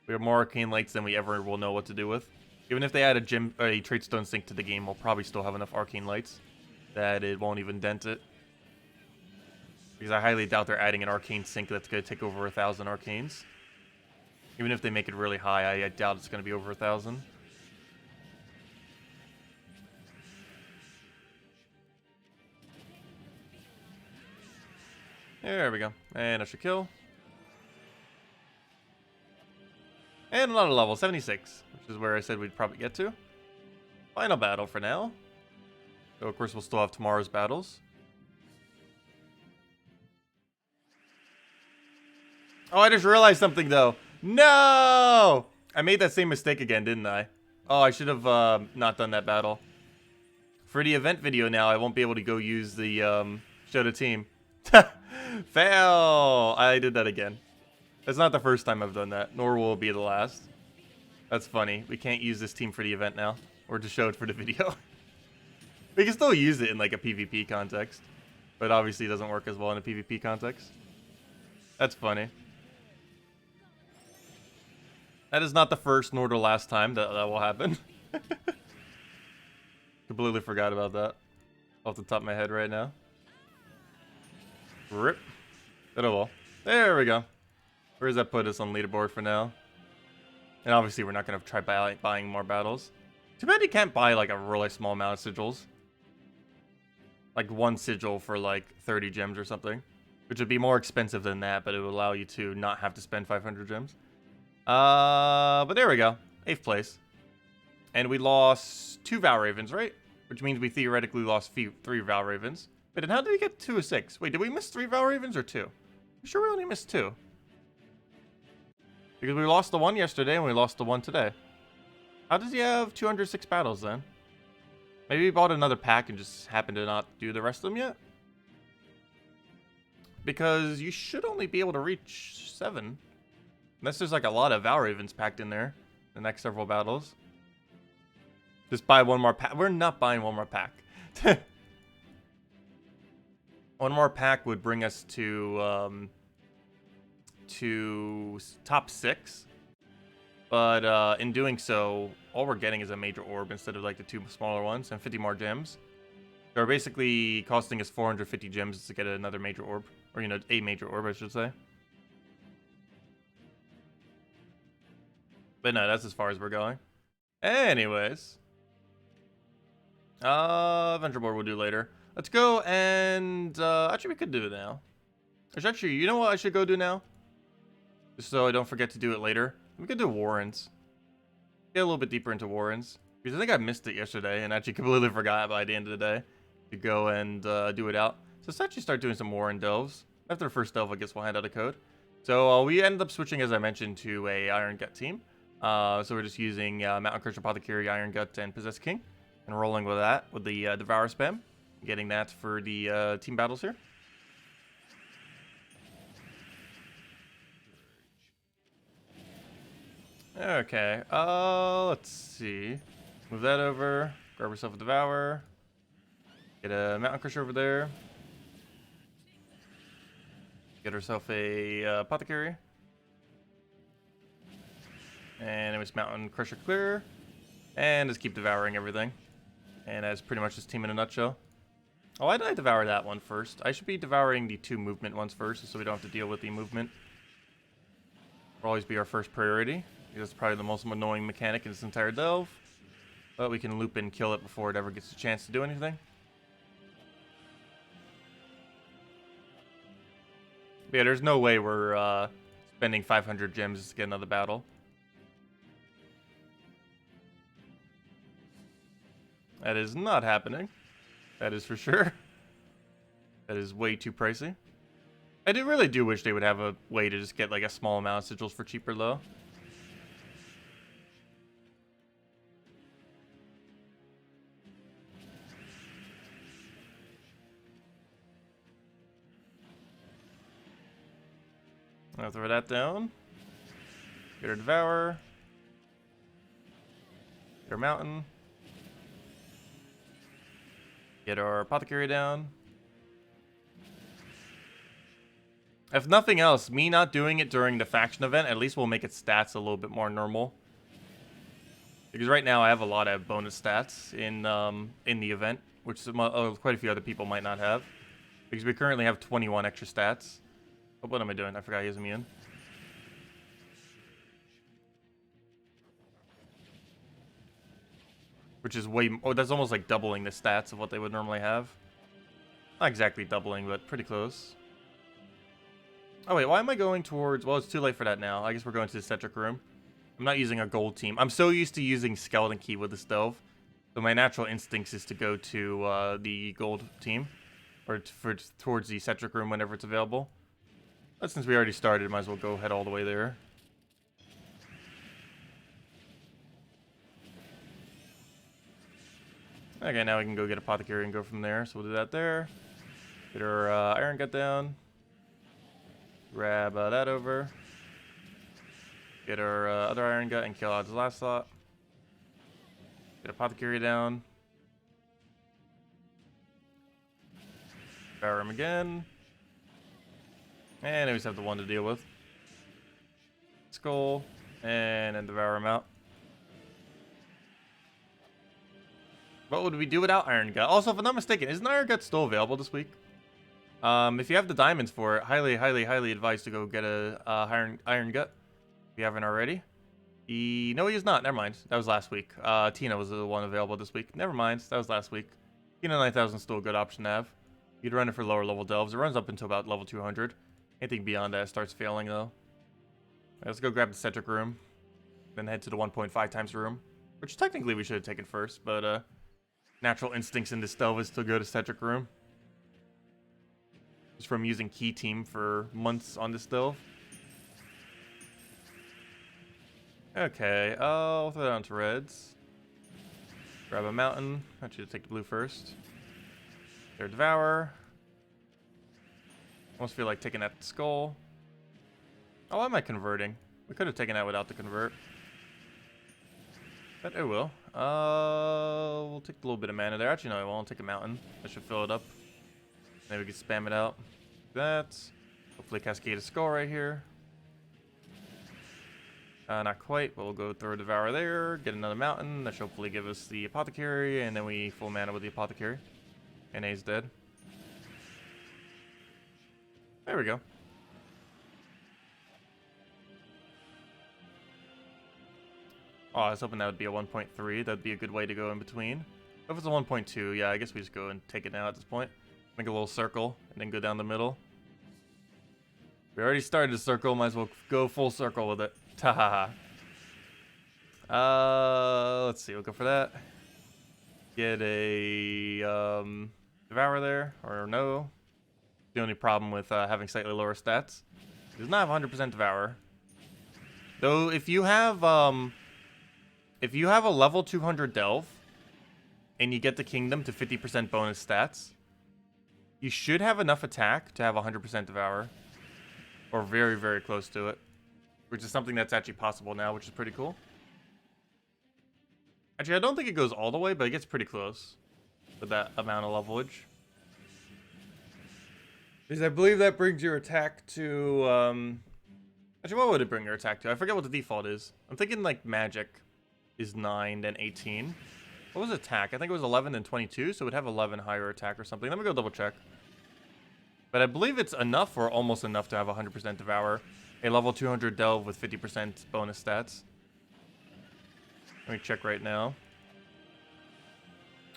Speaker 1: We have more Arcane Lights than we ever will know what to do with. Even if they add a Trait Stone Sync to the game, we'll probably still have enough Arcane Lights that it won't even dent it. Because I highly doubt they're adding an Arcane Sync that's going to take over 1,000 Arcanes. Even if they make it really high, I doubt it's going to be over 1,000. There we go. And I should kill. And another level, 76, which is where I said we'd probably get to. Final battle for now. So, of course, we'll still have tomorrow's battles. Oh, I just realized something, though. No! I made that same mistake again, didn't I? Oh, I should have not done that battle. For the event video now, I won't be able to go use the show the team. Fail! I did that again. It's not the first time I've done that, nor will it be the last. That's funny. We can't use this team for the event now, or to show it for the video. We can still use it in like a PvP context, but obviously it doesn't work as well in a PvP context. That's funny. That is not the first nor the last time that will happen. Completely forgot about that off the top of my head right now. Rip. Oh well. There we go. Where does that put us on leaderboard for now? And obviously we're not going to try buying more battles. Too bad you can't buy like a really small amount of sigils. Like 1 sigil for like 30 gems or something. Which would be more expensive than that, but it would allow you to not have to spend 500 gems. But there we go. 8th place. And we lost 2 Valravens, right? Which means we theoretically lost 3 Valravens. Wait, and how did we get 2 of 6? Wait, did we miss 3 Valravens or 2? I'm sure we only missed 2. Because we lost the 1 yesterday and we lost the 1 today. How does he have 206 battles then? Maybe he bought another pack and just happened to not do the rest of them yet? Because you should only be able to reach 7. Unless there's like a lot of Valravens packed in there. The next several battles. Just buy 1 more pack. We're not buying 1 more pack. 1 more pack would bring us to top 6. But in doing so, all we're getting is a major orb instead of like the 2 smaller ones and 50 more gems. They're basically costing us 450 gems to get another major orb. Or, you know, a major orb, I should say. But no, that's as far as we're going. Anyways. Adventure board we'll do later. Let's go and, actually we could do it now. Actually, you know what I should go do now? Just so I don't forget to do it later. We could do Warrens. Get a little bit deeper into Warrens. Because I think I missed it yesterday and actually completely forgot by the end of the day to go and do it out. So let's actually start doing some Warren delves. After the first delve, I guess we'll hand out a code. So we ended up switching, as I mentioned, to a Iron Gut team. So we're just using Mountain Curse Apothecary, Iron Gut, and Possess King. And rolling with that, with the Devour Spam. Getting that for the team battles here. Okay, let's see. Move that over. Grab yourself a Devour. Get a Mountain Crusher over there. Get herself a Apothecary. And Anyways, Mountain Crusher clear. And just keep devouring everything. And that's pretty much this team in a nutshell. Oh, why did I devour that one first? I should be devouring the 2 movement ones first, so we don't have to deal with the movement. Will always be our first priority. That's probably the most annoying mechanic in this entire delve. But we can loop and kill it before it ever gets a chance to do anything. But yeah, there's no way we're spending 500 gems to get another battle. That is not happening. That is for sure. That is way too pricey. I really do wish they would have a way to just get like a small amount of sigils for cheaper though. I'll throw that down. Get our Devour. Get our Mountain. Get our Apothecary down. If nothing else, me not doing it during the faction event, at least will make its stats a little bit more normal. Because right now I have a lot of bonus stats in the event, which quite a few other people might not have. Because we currently have 21 extra stats. Oh, what am I doing? I forgot he has me in. Which is way... Oh, that's almost like doubling the stats of what they would normally have. Not exactly doubling, but pretty close. Oh, wait, why am I going towards... Well, it's too late for that now. I guess we're going to the Cedric room. I'm not using a gold team. I'm so used to using Skeleton Key with this delve. So my natural instincts is to go to the gold team. Or towards the Cedric room whenever it's available. But since we already started, might as well go head all the way there. Okay, now we can go get Apothecary and go from there. So we'll do that there. Get our Iron Gut down. Grab that over. Get our other Iron Gut and kill out his last slot. Get Apothecary down. Devour him again. And we just have the one to deal with. Skull. And then devour him out. What would we do without Iron Gut? Also, if I'm not mistaken, isn't Iron Gut still available this week? If you have the diamonds for it, highly advised to go get a Iron Gut. If you haven't already. No, he is not. Never mind. That was last week. Tina was the one available this week. Never mind. That was last week. Tina 9000 is still a good option to have. You'd run it for lower level delves. It runs up until about level 200. Anything beyond that starts failing, though. Let's go grab the Cedric room. Then head to the 1.5 times room. Which technically we should have taken first, but natural instincts in this delve is to go to Cedric room. Just from using Key Team for months on this delve. Okay, I'll throw that onto reds. Grab a mountain. I want you to take the blue first. Their Devour. Almost feel like taking that skull. Oh, why am I converting? We could have taken that without the convert. But it will. We'll take a little bit of mana there. Actually, no, I won't. Take a mountain. That should fill it up. Then we can spam it out. That. Hopefully cascade a skull right here. Not quite, but we'll go throw a Devour there. Get another mountain. That should hopefully give us the Apothecary. And then we full mana with the Apothecary. And A's dead. There we go. Oh, I was hoping that would be a 1.3. That'd be a good way to go in between. If it's a 1.2, yeah, I guess we just go and take it now at this point. Make a little circle, and then go down the middle. We already started a circle, might as well go full circle with it. Ta-ha-ha. Let's see, we'll go for that. Get a Devour there, or no. The only problem with having slightly lower stats. It does not have 100% Devour. Though, if you have a level 200 Delve, and you get the Kingdom to 50% bonus stats, you should have enough attack to have 100% Devour. Or very, very close to it. Which is something that's actually possible now, which is pretty cool. Actually, I don't think it goes all the way, but it gets pretty close. With that amount of levelage. Because I believe that brings your attack to Actually, what would it bring your attack to? I forget what the default is. I'm thinking like magic is 9 and 18. What was attack? I think it was 11 and 22, so it would have 11 higher attack or something. Let me go double check. But I believe it's enough or almost enough to have 100% Devour. A level 200 Delve with 50% bonus stats. Let me check right now.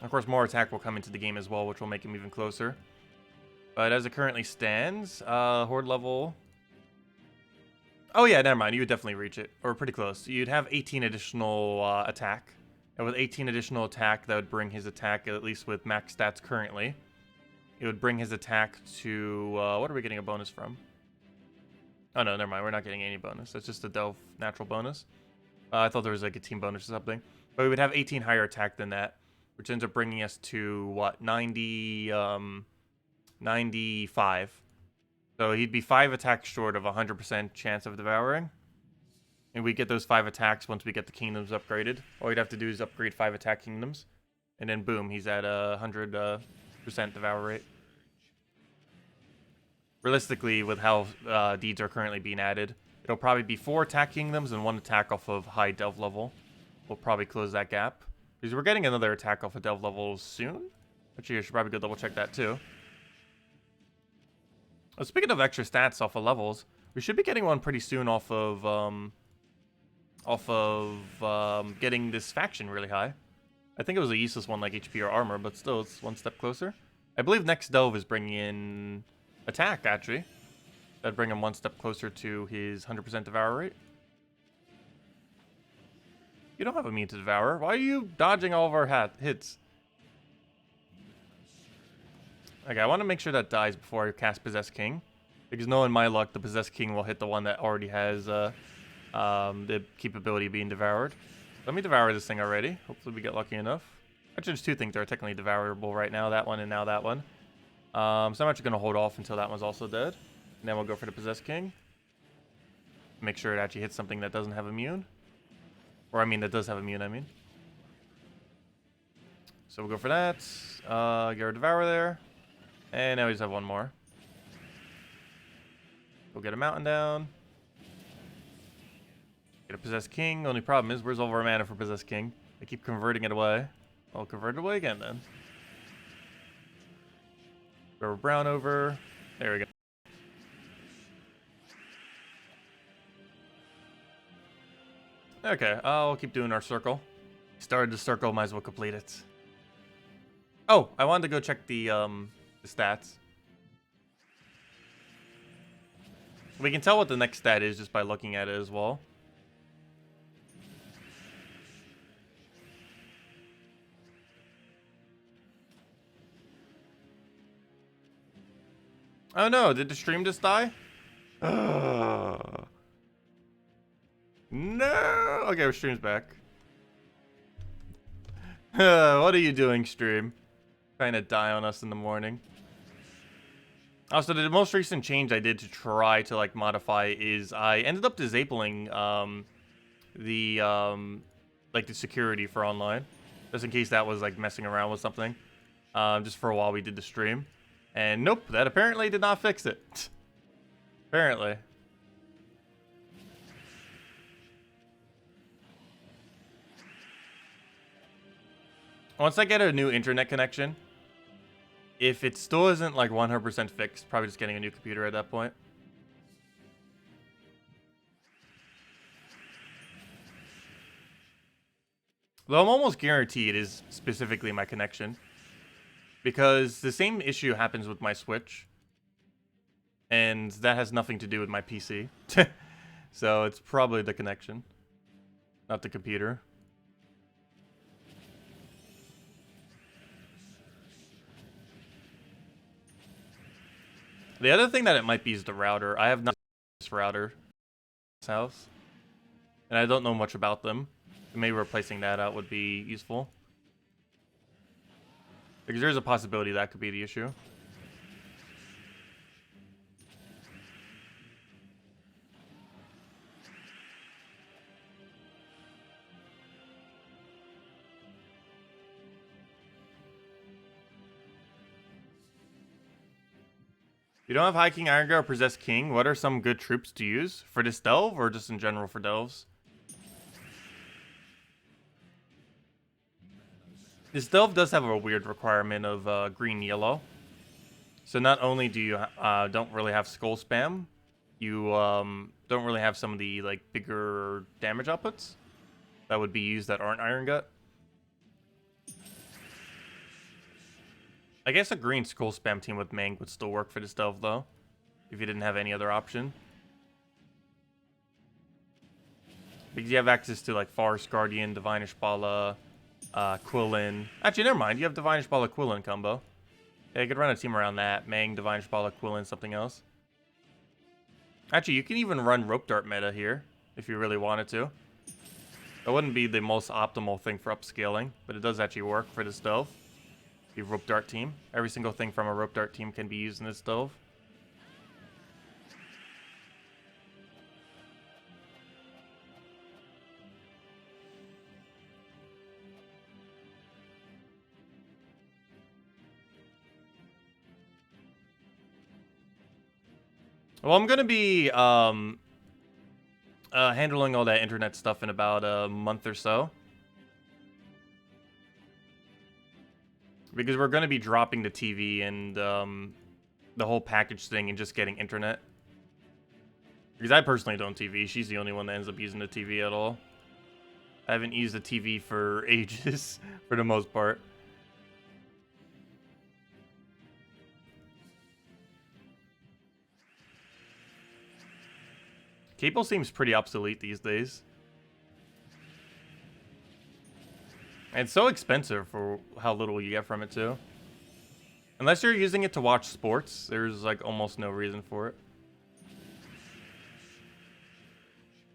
Speaker 1: Of course, more attack will come into the game as well, which will make him even closer. But as it currently stands, Horde level... Oh yeah, never mind. You would definitely reach it. Or pretty close. You'd have 18 additional attack. And with 18 additional attack, that would bring his attack, at least with max stats currently. It would bring his attack to... what are we getting a bonus from? Oh no, never mind. We're not getting any bonus. That's just a Delve natural bonus. I thought there was like a team bonus or something. But we would have 18 higher attack than that. Which ends up bringing us to, what, 95. So he'd be 5 attacks short of 100% chance of devouring. And we get those 5 attacks once we get the kingdoms upgraded. All you'd have to do is upgrade 5 attack kingdoms. And then boom, he's at 100% devour rate. Realistically, with how deeds are currently being added, it'll probably be 4 attack kingdoms and 1 attack off of high delve level. We'll probably close that gap. Because we're getting another attack off of delve level soon. Actually, I should probably go double check that too. Well, speaking of extra stats off of levels, we should be getting one pretty soon off of getting this faction really high. I think it was a useless one like HP or armor, but still, it's one step closer. I believe next delve is bringing in attack, actually. That'd bring him one step closer to his 100% devour rate. You don't have immune to devour. Why are you dodging all of our hits? Okay, I want to make sure that dies before I cast Possess King. Because knowing my luck, the Possess King will hit the one that already has the capability of being devoured. Let me devour this thing already. Hopefully we get lucky enough. Actually, there's 2 things that are technically devourable right now. That one and now that one. So I'm actually going to hold off until that one's also dead. And then we'll go for the Possess King. Make sure it actually hits something that doesn't have immune. Or, I mean, that does have immune, I mean. So we'll go for that. Get our Devour there. And now we just have one more. We'll get a Mountain down. Get a Possessed King. Only problem is, where's all of our mana for Possessed King? I keep converting it away. I'll convert it away again, then. Throw Brown over. There we go. Okay, we'll keep doing our circle. Started the circle, might as well complete it. Oh, I wanted to go check the stats. We can tell what the next stat is just by looking at it as well. Oh no, did the stream just die? No! Okay, our stream's back. What are you doing, stream? Trying to die on us in the morning. Also, the most recent change I did to try to, like, modify is I ended up disabling, the security for online. Just in case that was, like, messing around with something. Just for a while we did the stream. And nope, that apparently did not fix it. Apparently. Once I get a new internet connection, if it still isn't like 100% fixed, probably just getting a new computer at that point. Though I'm almost guaranteed it is specifically my connection. Because the same issue happens with my Switch. And that has nothing to do with my PC. So it's probably the connection, not the computer. The other thing that it might be is the router. I have not this router in this house. And I don't know much about them. Maybe replacing that out would be useful. Because there's a possibility that could be the issue. You don't have High King, Iron Guard, or Possessed King. What are some good troops to use for this delve, or just in general for delves? This delve does have a weird requirement of green-yellow. So not only do you don't really have skull spam, you don't really have some of the like bigger damage outputs that would be used that aren't Iron Gut. I guess a green skull spam team with Mang would still work for this delve though, if you didn't have any other option. Because you have access to like Forest Guardian, Divine Ishbala, Quillin. Actually, never mind. You have Divine Ishbala Quillin combo. Yeah, you could run a team around that. Mang, Divine Ishbala, Quillin, something else. Actually, you can even run Rope Dart meta here, if you really wanted to. That wouldn't be the most optimal thing for upscaling, but it does actually work for this delve. The Rope Dart team. Every single thing from a Rope Dart team can be used in this delve. Well, I'm going to be handling all that internet stuff in about a month or so. Because we're going to be dropping the TV and the whole package thing and just getting internet. Because I personally don't TV. She's the only one that ends up using the TV at all. I haven't used the TV for ages, for the most part. Cable seems pretty obsolete these days. And it's so expensive for how little you get from it, too. Unless you're using it to watch sports, there's, like, almost no reason for it.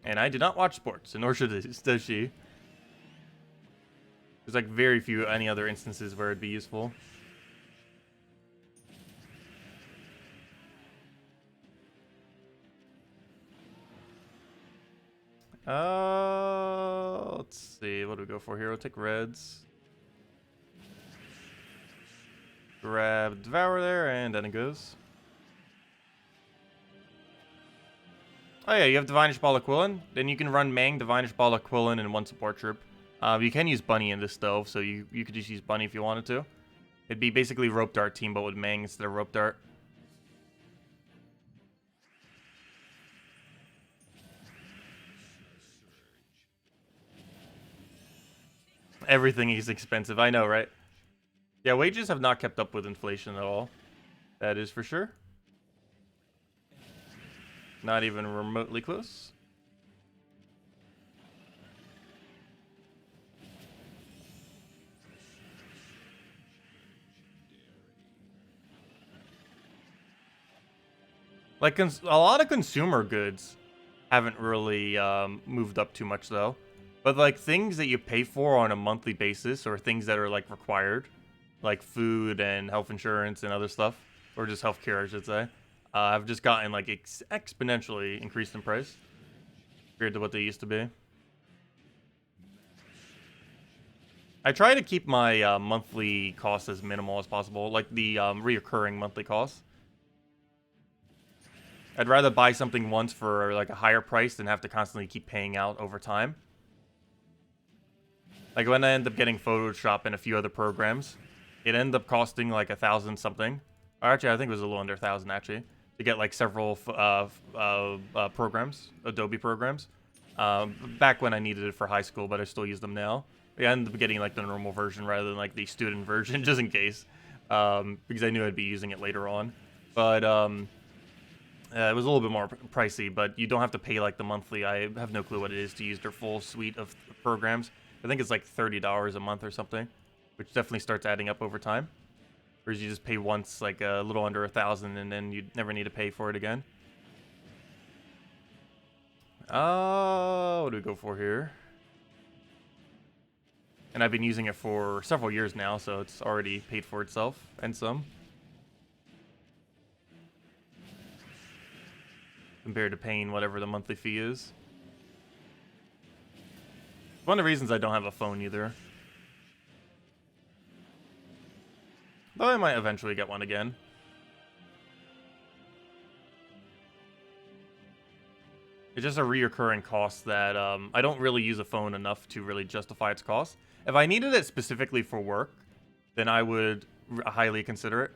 Speaker 1: And I do not watch sports, nor does she. There's, like, very few any other instances where it'd be useful. Let's see. What do we go for here? We'll take reds. Grab Devour there, and then it goes. Oh yeah, you have Divine Ishbala Quillin. Then you can run Mang, Divine Ishbala Quillin, and one support troop. You can use Bunny in this delve, so you could just use Bunny if you wanted to. It'd be basically Rope Dart team, but with Mang instead of Rope Dart. Everything is expensive, I know, right? Yeah, wages have not kept up with inflation at all. That is for sure. Not even remotely close. Like, a lot of consumer goods haven't really moved up too much, though. But, like, things that you pay for on a monthly basis, or things that are, like, required, like food and health insurance and other stuff, or just healthcare, I should say, have just gotten, like, exponentially increased in price compared to what they used to be. I try to keep my monthly costs as minimal as possible, like the reoccurring monthly costs. I'd rather buy something once for, like, a higher price than have to constantly keep paying out over time. Like, when I end up getting Photoshop and a few other programs, it ended up costing, like, 1,000 something. Or actually, I think it was a little under 1,000, actually, to get, like, several programs, Adobe programs. Back when I needed it for high school, but I still use them now. I ended up getting, like, the normal version rather than, like, the student version, just in case. Because I knew I'd be using it later on. But, it was a little bit more pricey, but you don't have to pay, like, the monthly. I have no clue what it is to use their full suite of programs. I think it's like $30 a month or something, which definitely starts adding up over time. Whereas you just pay once, like a little under 1,000, and then you never need to pay for it again. What do we go for here? And I've been using it for several years now, so it's already paid for itself, and some. Compared to paying whatever the monthly fee is. One of the reasons I don't have a phone either. Though I might eventually get one again. It's just a reoccurring cost that I don't really use a phone enough to really justify its cost. If I needed it specifically for work, then I would highly consider it.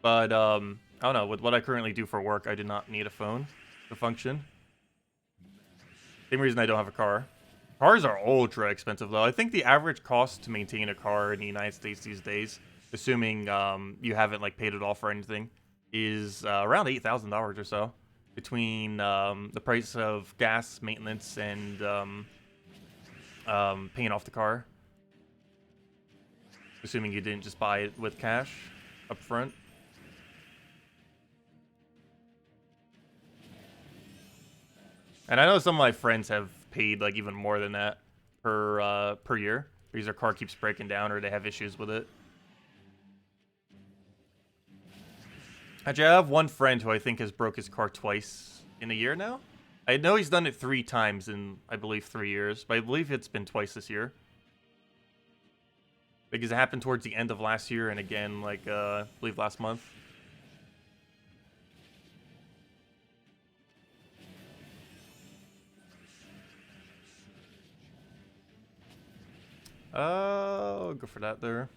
Speaker 1: But I don't know, with what I currently do for work, I do not need a phone to function. Same reason I don't have a car. Cars are ultra expensive though. I think the average cost to maintain a car in the United States these days, assuming you haven't like paid it off or anything, is around $8,000 or so. Between the price of gas, maintenance, and paying off the car. Assuming you didn't just buy it with cash up front. And I know some of my friends have paid like even more than that per year because their car keeps breaking down or they have issues with it. Actually, I have one friend who I think has broke his car twice in a year now. I know he's done it 3 times in, I believe, 3 years, but I believe it's been twice this year. Because it happened towards the end of last year and again, like, I believe last month. I'll go for that there.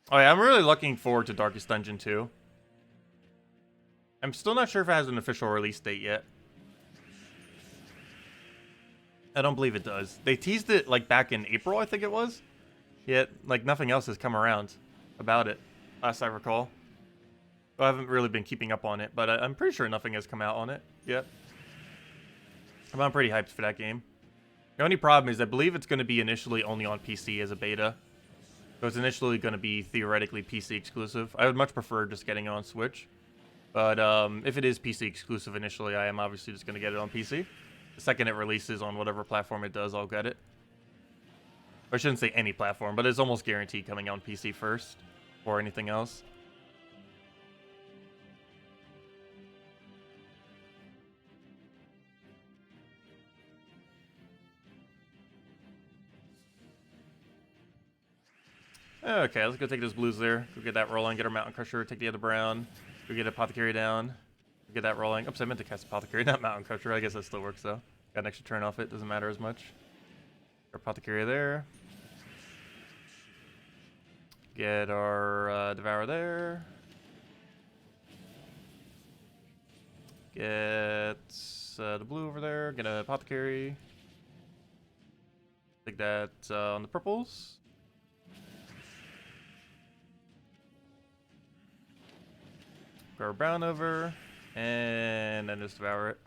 Speaker 1: Oh yeah, I'm really looking forward to Darkest Dungeon 2. I'm still not sure if it has an official release date yet. I don't believe it does. They teased it like back in April, I think it was. Yet, like nothing else has come around about it, last I recall. I haven't really been keeping up on it, but I'm pretty sure nothing has come out on it yet. I'm pretty hyped for that game. The only problem is I believe it's going to be initially only on PC as a beta. So it's initially going to be theoretically PC exclusive. I would much prefer just getting it on Switch. But if it is PC exclusive initially, I am obviously just going to get it on PC. The second it releases on whatever platform it does, I'll get it. I shouldn't say any platform, but it's almost guaranteed coming on PC first or anything else. Okay, let's go take those blues there. Go get that rolling, get our Mountain Crusher, take the other brown. Go get Apothecary down. Get that rolling. Oops, I meant to cast Apothecary, not Mountain Crusher. I guess that still works though. Got an extra turn off it, doesn't matter as much. Our Apothecary there. Get our Devour there. Get the blue over there. Get an Apothecary. Take that on the purples. Grab our brown over. And then just Devour it.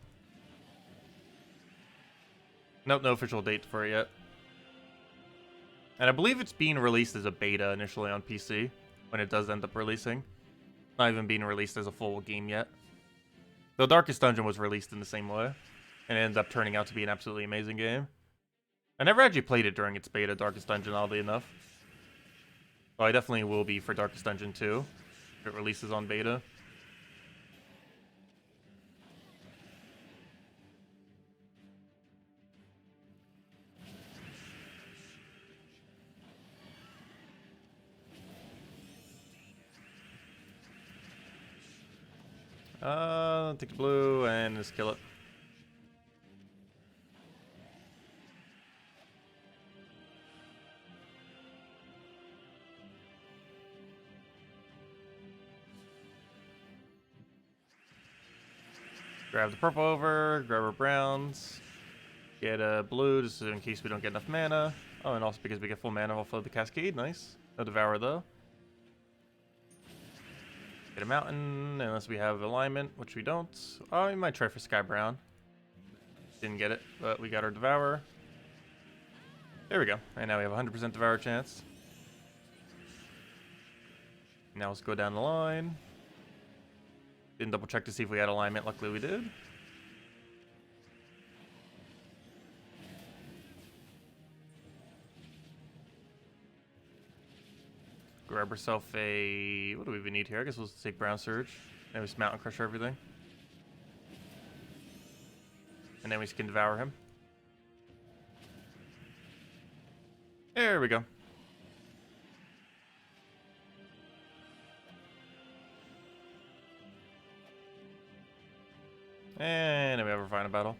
Speaker 1: Nope, no official date for it yet. And I believe it's being released as a beta initially on PC, when it does end up releasing. Not even being released as a full game yet. Though Darkest Dungeon was released in the same way, and it ended up turning out to be an absolutely amazing game. I never actually played it during its beta, Darkest Dungeon, oddly enough. So I definitely will be for Darkest Dungeon 2, if it releases on beta. Take the blue and just kill it. Grab the purple over, grab our browns, get a blue just in case we don't get enough mana. Oh, and also because we get full mana, we'll float the Cascade. Nice. No Devour though. Get a mountain, unless we have alignment, which we don't. Oh, we might try for Sky Brown. Didn't get it, but we got our Devour. There we go. And now we have a 100% Devour chance. Now let's go down the line. Didn't double check to see if we had alignment. Luckily we did. Grab herself a... What do we even need here? I guess we'll take Brown Surge. And we just Mountain Crusher everything. And then we can Devour him. There we go. And then we have our final battle.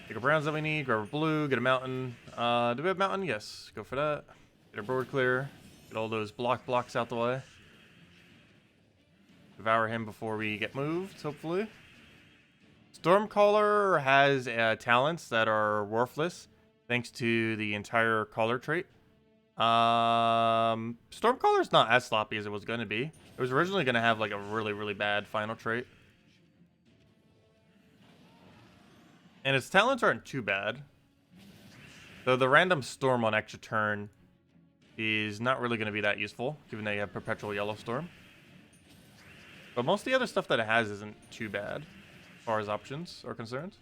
Speaker 1: Take a browns that we need, grab a blue, get a mountain. Do we have mountain? Yes, go for that. Get our board clear. Get all those blocks out the way. Devour him before we get moved, hopefully. Stormcaller has talents that are worthless, thanks to the entire caller trait. Stormcaller's not as sloppy as it was going to be. It was originally going to have like a really, really bad final trait. And its talents aren't too bad. Though the random storm on extra turn is not really going to be that useful, given that you have perpetual yellow storm. But most of the other stuff that it has isn't too bad, as far as options are concerned.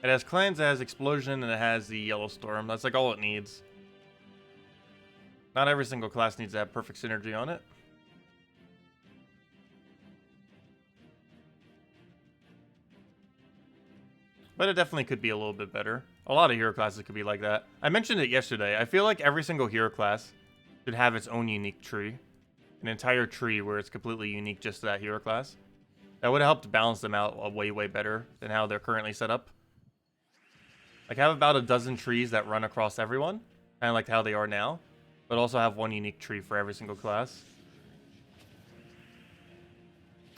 Speaker 1: It has clans, it has explosion, and it has the yellow storm. That's like all it needs. Not every single class needs to have perfect synergy on it. But it definitely could be a little bit better. A lot of hero classes could be like that. I mentioned it yesterday. I feel like every single hero class should have its own unique tree. An entire tree where it's completely unique just to that hero class. That would have helped balance them out way, way better than how they're currently set up. Like, have about a dozen trees that run across everyone. Kind of like how they are now. But also have one unique tree for every single class.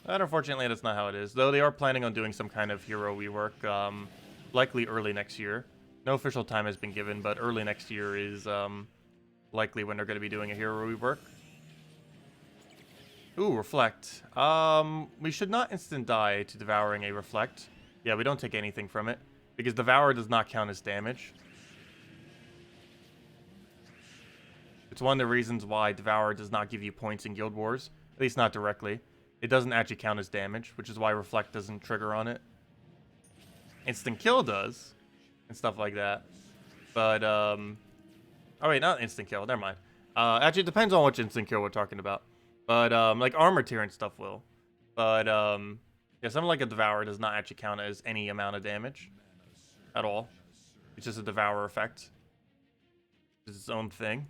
Speaker 1: And unfortunately, that's not how it is. Though they are planning on doing some kind of hero rework, likely early next year. No official time has been given, but early next year is likely when they're going to be doing a hero rework. Ooh, Reflect. We should not instant die to devouring a Reflect. Yeah, we don't take anything from it, because Devour does not count as damage. It's one of the reasons why Devour does not give you points in Guild Wars, at least not directly. It doesn't actually count as damage, which is why Reflect doesn't trigger on it. Instant Kill does, and stuff like that. But, oh wait, not Instant Kill, never mind. Actually, it depends on which Instant Kill we're talking about. But, like, Armor Tier and stuff will. But, yeah, something like a Devour does not actually count as any amount of damage. At all. It's just a Devour effect. It's its own thing.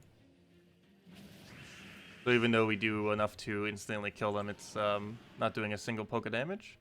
Speaker 1: So even though we do enough to instantly kill them, it's not doing a single poke of damage.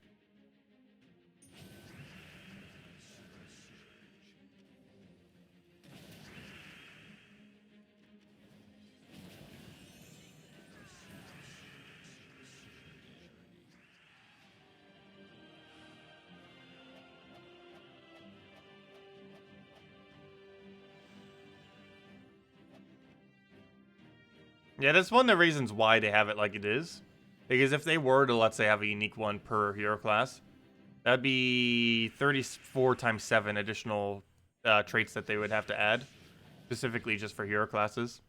Speaker 1: Yeah, that's one of the reasons why they have it like it is. Because if they were to, let's say, have a unique one per hero class, that'd be 34 times 7 additional traits that they would have to add. Specifically just for hero classes.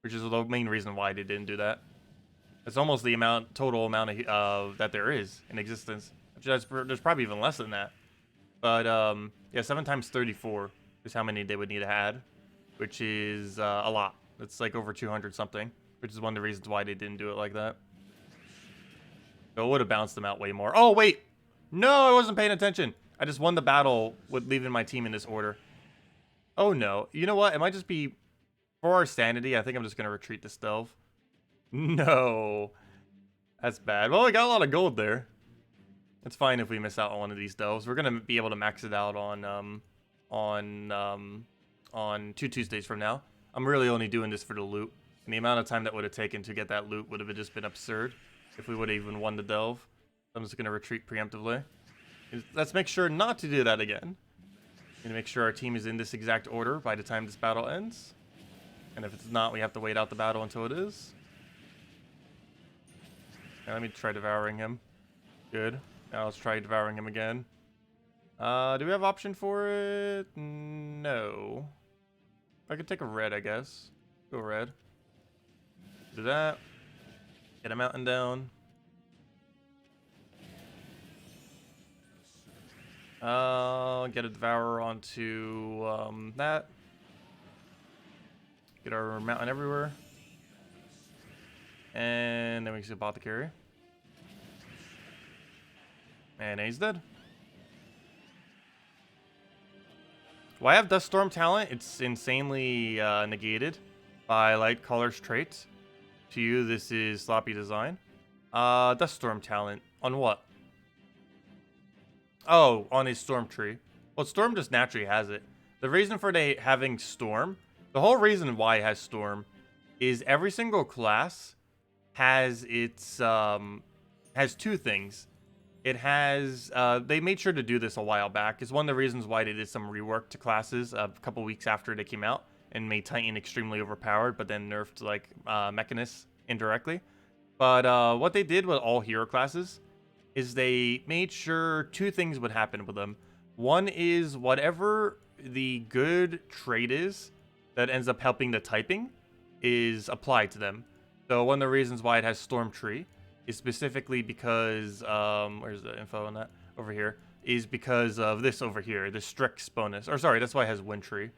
Speaker 1: Which is the main reason why they didn't do that. It's almost the total amount of that there is in existence. There's probably even less than that. But, yeah, 7 times 34 is how many they would need to add. Which is a lot. It's like over 200 something, which is one of the reasons why they didn't do it like that. So it would have bounced them out way more. Oh, wait. No, I wasn't paying attention. I just won the battle with leaving my team in this order. Oh, no. You know what? It might just be... For our sanity, I think I'm just going to retreat this delve. No. That's bad. Well, we got a lot of gold there. It's fine if we miss out on one of these delves. We're going to be able to max it out on 2 Tuesdays from now. I'm really only doing this for the loot. And the amount of time that would have taken to get that loot would have just been absurd if we would have even won the delve. I'm just going to retreat preemptively. Let's make sure not to do that again. Going to make sure our team is in this exact order by the time this battle ends. And if it's not, we have to wait out the battle until it is. Okay, let me try devouring him. Good. Now let's try devouring him again. Do we have option for it? No. I could take a red, I guess. Go red. Do that. Get a mountain down. Get a devourer onto that. Get our mountain everywhere. And then we can apothecary. And he's dead. Well, I have Dust Storm talent. It's insanely negated by Lightcaller's traits. To you, this is sloppy design. Dust Storm talent. On what? Oh, on his Storm tree. Well, Storm just naturally has it. The reason for having Storm, the whole reason why it has Storm, is every single class has its has two things. It has they made sure to do this a while back. It's one of the reasons why they did some rework to classes a couple weeks after they came out and made Titan extremely overpowered, but then nerfed like Mechanist indirectly. But what they did with all hero classes is they made sure two things would happen with them. One is whatever the good trait is that ends up helping the typing is applied to them. So one of the reasons why it has Storm Tree is specifically because, where's the info on that? Over here. Is because of this over here, the Strix bonus. Or sorry, that's why it has Wind Tree.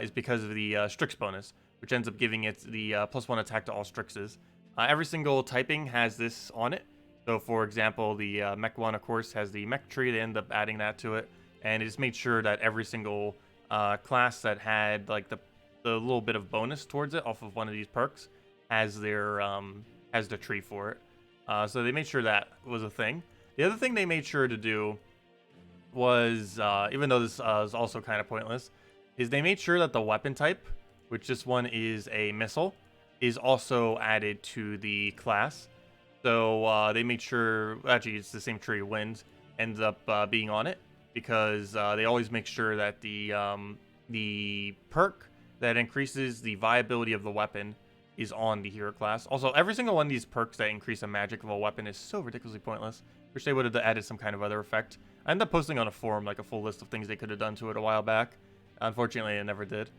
Speaker 1: Is because of the Strix bonus, which ends up giving it the +1 attack to all Strixes. Every single typing has this on it. So for example, the mech one, of course, has the mech tree. They end up adding that to it. And it just made sure that every single class that had like the little bit of bonus towards it off of one of these perks has their has the tree for it. So they made sure that was a thing. The other thing they made sure to do was, even though this is also kind of pointless, is they made sure that the weapon type, which this one is a missile, is also added to the class. So they made sure, actually it's the same tree, Wind, ends up being on it, because they always make sure that the perk that increases the viability of the weapon is on the hero class. Also, every single one of these perks that increase the magic of a weapon is so ridiculously pointless. Wish they would have added some kind of other effect. I ended up posting on a forum like a full list of things they could have done to it a while back. Unfortunately, I never did.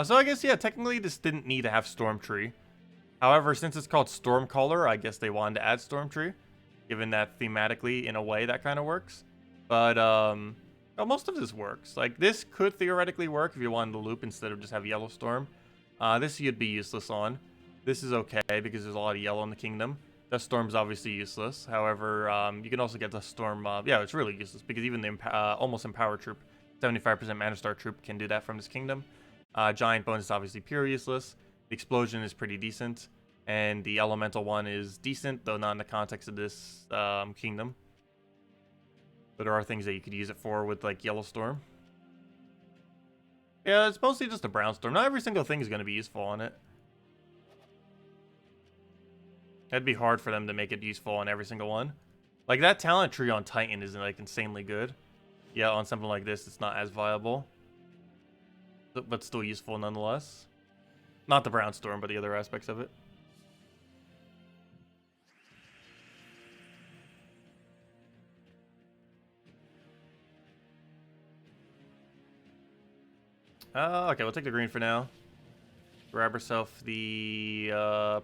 Speaker 1: So I guess, yeah, technically this didn't need to have Storm Tree. However, since it's called Stormcaller, I guess they wanted to add Storm Tree, given that thematically, in a way, that kind of works. But, well, most of this works. Like, this could theoretically work if you wanted to loop instead of just have Yellow Storm. This you'd be useless on. This is okay because there's a lot of yellow in the kingdom. Dust Storm's obviously useless. However, you can also get Dust Storm. Yeah, it's really useless because even the almost Empower troop, 75% Mana Star troop, can do that from this kingdom. Giant bonus is obviously pure useless. The Explosion is pretty decent. And the Elemental one is decent, though not in the context of this kingdom. But there are things that you could use it for with, like, Yellow Storm. Yeah, it's mostly just a Brown Storm. Not every single thing is going to be useful on it. That'd be hard for them to make it useful on every single one. Like, that talent tree on Titan isn't, like, insanely good. Yeah, on something like this, it's not as viable. But still useful nonetheless. Not the Brown Storm, but the other aspects of it. Okay, we'll take the green for now. Grab herself the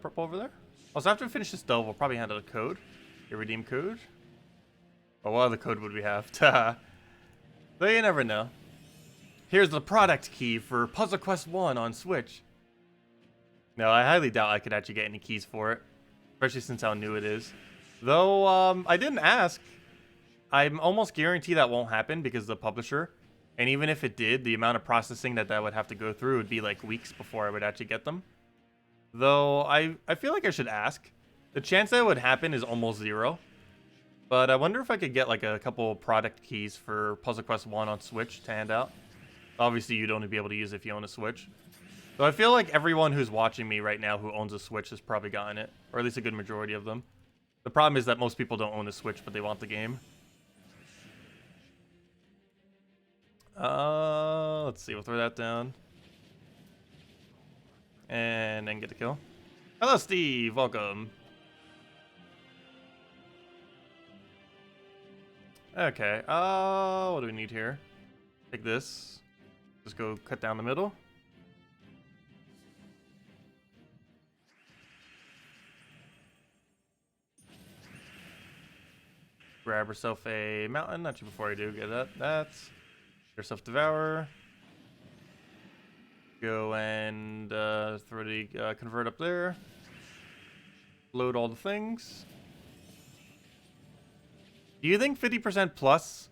Speaker 1: purple over there. Also, after we finish this delve, we'll probably handle the code. Your redeem code. Oh, what other code would we have? So you never know. Here's the product key for Puzzle Quest 1 on Switch. No, I highly doubt I could actually get any keys for it. Especially since how new it is. Though, I didn't ask. I'm almost guaranteed that won't happen because of the publisher. And even if it did, the amount of processing that would have to go through would be like weeks before I would actually get them. Though, I feel like I should ask. The chance that it would happen is almost 0. But I wonder if I could get like a couple product keys for Puzzle Quest 1 on Switch to hand out. Obviously, you'd only be able to use it if you own a Switch. So I feel like everyone who's watching me right now who owns a Switch has probably gotten it. Or at least a good majority of them. The problem is that most people don't own a Switch, but they want the game. Let's see, we'll throw that down. And then get the kill. Hello, Steve. Welcome. Okay, what do we need here? Take this. Just go cut down the middle. Grab herself a mountain. Actually, before I do, get that. Get herself Devourer. Go and throw the convert up there. Load all the things. Do you think 50% plus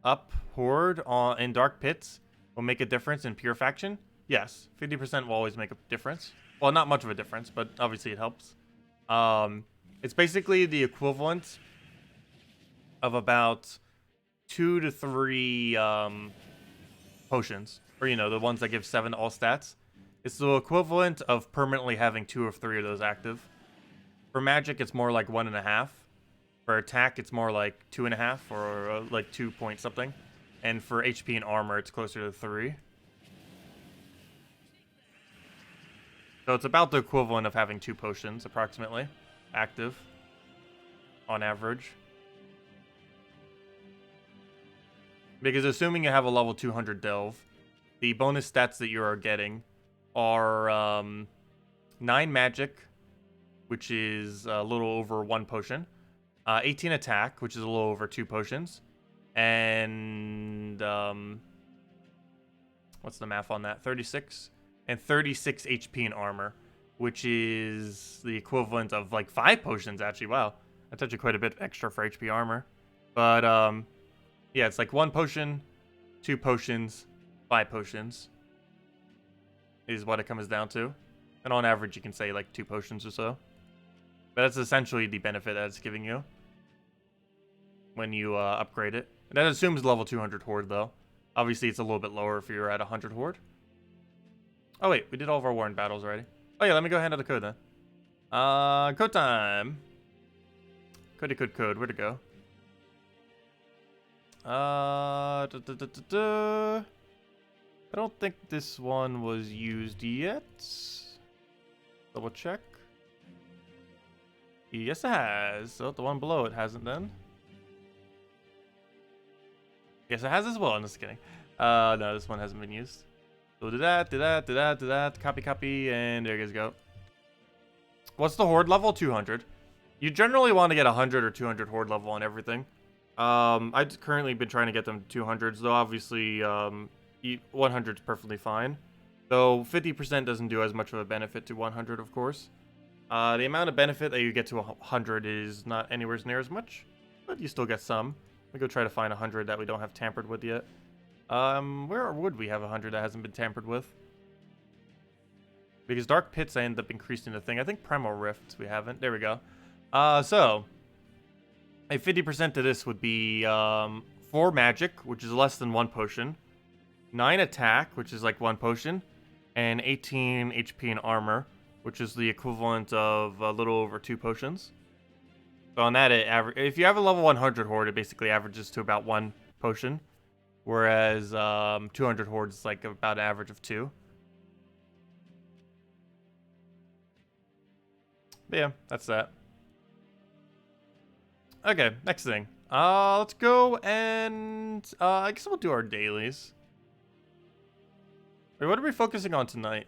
Speaker 1: up horde in Dark Pits will make a difference in pure faction? Yes, 50% will always make a difference. Well, not much of a difference, but obviously it helps. It's basically the equivalent of about 2 to 3 potions, or you know, the ones that give 7 to all stats. It's the equivalent of permanently having 2 or 3 of those active. For magic, it's more like 1.5. For attack, it's more like 2.5 or like 2 point something. And for HP and armor, it's closer to 3. So it's about the equivalent of having 2 potions, approximately, active, on average. Because assuming you have a level 200 Delve, the bonus stats that you are getting are 9 magic, which is a little over 1 potion, 18 attack, which is a little over 2 potions, and what's the math on that? 36, and 36 HP and armor, which is the equivalent of like 5 potions actually. Wow, that's actually quite a bit extra for HP armor. But yeah, it's like 1 potion, 2 potions, 5 potions is what it comes down to. And on average, you can say like 2 potions or so. But that's essentially the benefit that it's giving you when you upgrade it. And that assumes level 200 horde, though. Obviously, it's a little bit lower if you're at 100 horde. Oh, wait. We did all of our warring battles already. Oh, yeah. Let me go handle the code, then. Code time. Code. Where'd it go? I don't think this one was used yet. Double check. Yes, it has. So the one below it hasn't then. Yes, it has as well. I'm just kidding. No, this one hasn't been used. So do that. Copy, and there you guys go. What's the horde level? 200. You generally want to get 100 or 200 horde level on everything. I've currently been trying to get them 200s, though obviously 100 is perfectly fine. Though 50% doesn't do as much of a benefit to 100, of course. The amount of benefit that you get to 100 is not anywhere near as much, but you still get some. Let me go try to find 100 that we don't have tampered with yet. Where would we have 100 that hasn't been tampered with? Because Dark Pits I end up increasing the thing. I think Primal Rift we haven't. There we go. So a 50% to this would be 4 magic, which is less than 1 potion, 9 attack, which is like 1 potion, and 18 HP and armor, which is the equivalent of a little over 2 potions. So on that, if you have a level 100 horde, it basically averages to about 1 potion, whereas 200 horde is like about an average of 2. But yeah, that's that. Okay, next thing. Let's go and I guess we'll do our dailies. Wait, what are we focusing on tonight?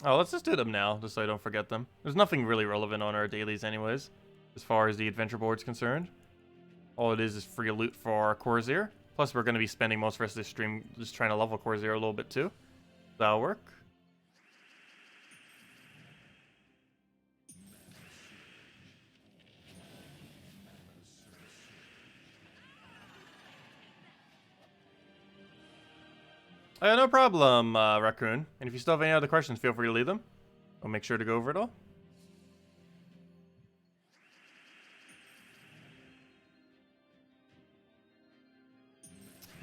Speaker 1: Oh, let's just do them now, just so I don't forget them. There's nothing really relevant on our dailies anyways, as far as the adventure board's concerned. All it is free loot for our Corsair. Plus, we're going to be spending most of the rest of this stream just trying to level Corsair a little bit too. That'll work. No problem, Raccoon. And if you still have any other questions, feel free to leave them. I'll make sure to go over it all.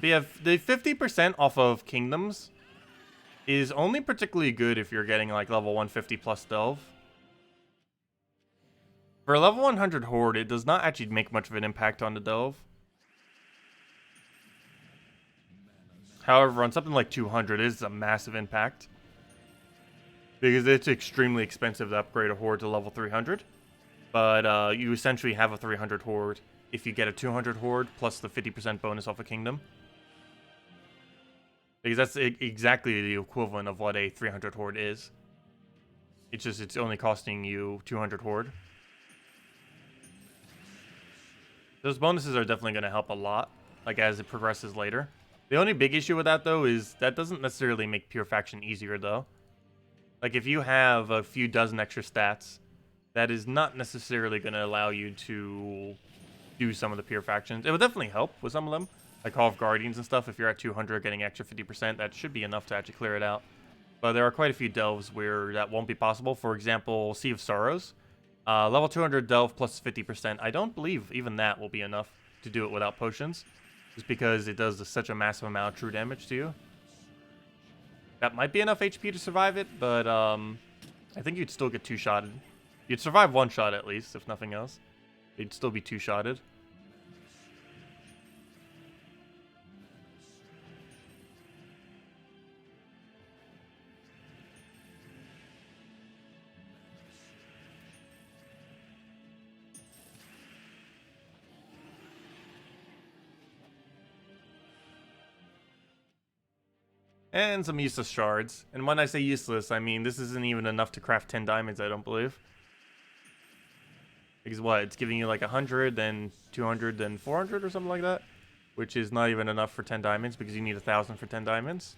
Speaker 1: But yeah, the 50% off of Kingdoms is only particularly good if you're getting like level 150 plus Delve. For a level 100 Horde, it does not actually make much of an impact on the Delve. However, on something like 200, it is a massive impact. Because it's extremely expensive to upgrade a Horde to level 300. But you essentially have a 300 Horde if you get a 200 Horde plus the 50% bonus off a Kingdom. Because that's exactly the equivalent of what a 300 Horde is. It's just, it's only costing you 200 Horde. Those bonuses are definitely going to help a lot, like as it progresses later. The only big issue with that, though, is that doesn't necessarily make pure faction easier, though. Like, if you have a few dozen extra stats, that is not necessarily going to allow you to do some of the pure factions. It would definitely help with some of them, like Hall of Guardians and stuff. If you're at 200 getting extra 50%, that should be enough to actually clear it out. But there are quite a few delves where that won't be possible. For example, Sea of Sorrows. Level 200 delve plus 50%. I don't believe even that will be enough to do it without potions, just because it does such a massive amount of true damage to you. That might be enough HP to survive it, but I think you'd still get two-shotted. You'd survive one shot at least, if nothing else. You'd still be two-shotted. And some useless shards. And when I say useless, I mean this isn't even enough to craft 10 diamonds, I don't believe. Because what? It's giving you like 100, then 200, then 400 or something like that. Which is not even enough for 10 diamonds because you need 1,000 for 10 diamonds.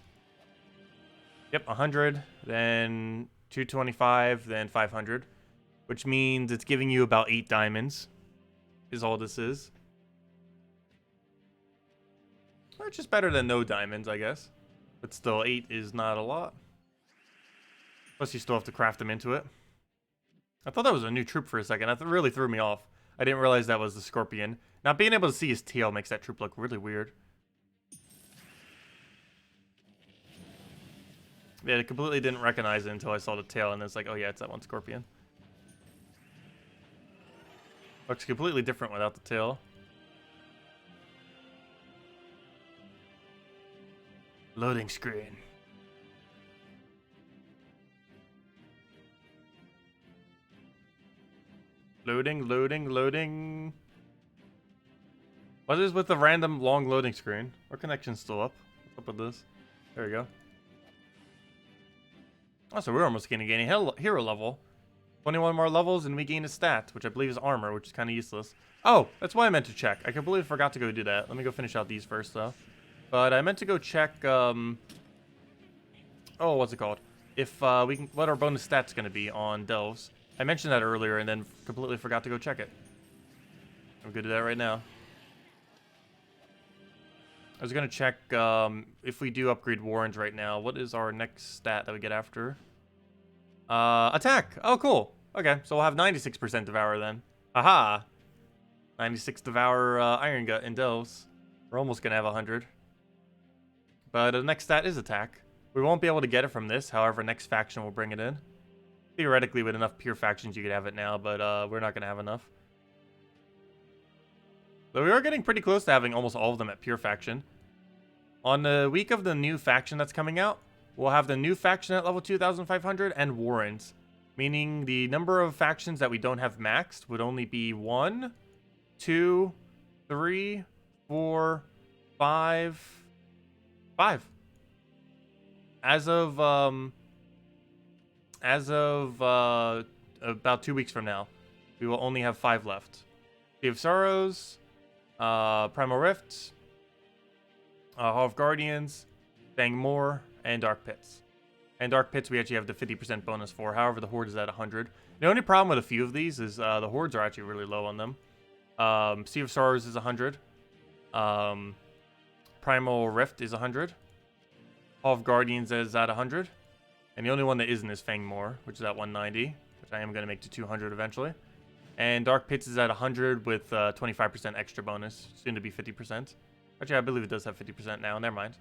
Speaker 1: Yep, 100, then 225, then 500. Which means it's giving you about 8 diamonds. Is all this is. Which is better than no diamonds, I guess. But still, 8 is not a lot. Plus, you still have to craft them into it. I thought that was a new troop for a second. That really threw me off. I didn't realize that was the Scorpion. Not being able to see his tail makes that troop look really weird. Yeah, I completely didn't recognize it until I saw the tail, and it's like, oh yeah, it's that one Scorpion. Looks completely different without the tail. Loading screen. Loading, loading, loading. What is with the random long loading screen? Our connection's still up. What's up with this? There we go. Oh, so we're almost gonna gain a hero level. 21 more levels and we gain a stat, which I believe is armor, which is kind of useless. Oh, that's why I meant to check. I completely forgot to go do that. Let me go finish out these first, though. But I meant to go check, oh, what's it called? If we can, what our bonus stat's going to be on delves. I mentioned that earlier and then completely forgot to go check it. I'm going to do that right now. I was going to check if we do upgrade Warrens right now. What is our next stat that we get after? Attack. Oh, cool. Okay, so we'll have 96% Devour then. Aha! 96 Devour Iron Gut in delves. We're almost going to have 100. But the next stat is attack. We won't be able to get it from this. However, next faction will bring it in. Theoretically, with enough pure factions, you could have it now, but we're not going to have enough. But we are getting pretty close to having almost all of them at pure faction. On the week of the new faction that's coming out, we'll have the new faction at level 2,500 and Warrens. Meaning the number of factions that we don't have maxed would only be 1, 2, 3, 4, 5... 5. As of about 2 weeks from now, we will only have 5 left. Sea of Sorrows, Primal Rift, Hall of Guardians, Fangowolf, and Dark Pits. And Dark Pits we actually have the 50% bonus for. However, the Horde is at 100. The only problem with a few of these is the Hordes are actually really low on them. Sea of Sorrows is 100. Primal Rift is 100. Hall of Guardians is at 100. And the only one that isn't is Fangowolf, which is at 190, which I am going to make to 200 eventually. And Dark Pits is at 100 with 25% extra bonus, soon to be 50%. Actually, I believe it does have 50% now. Never mind.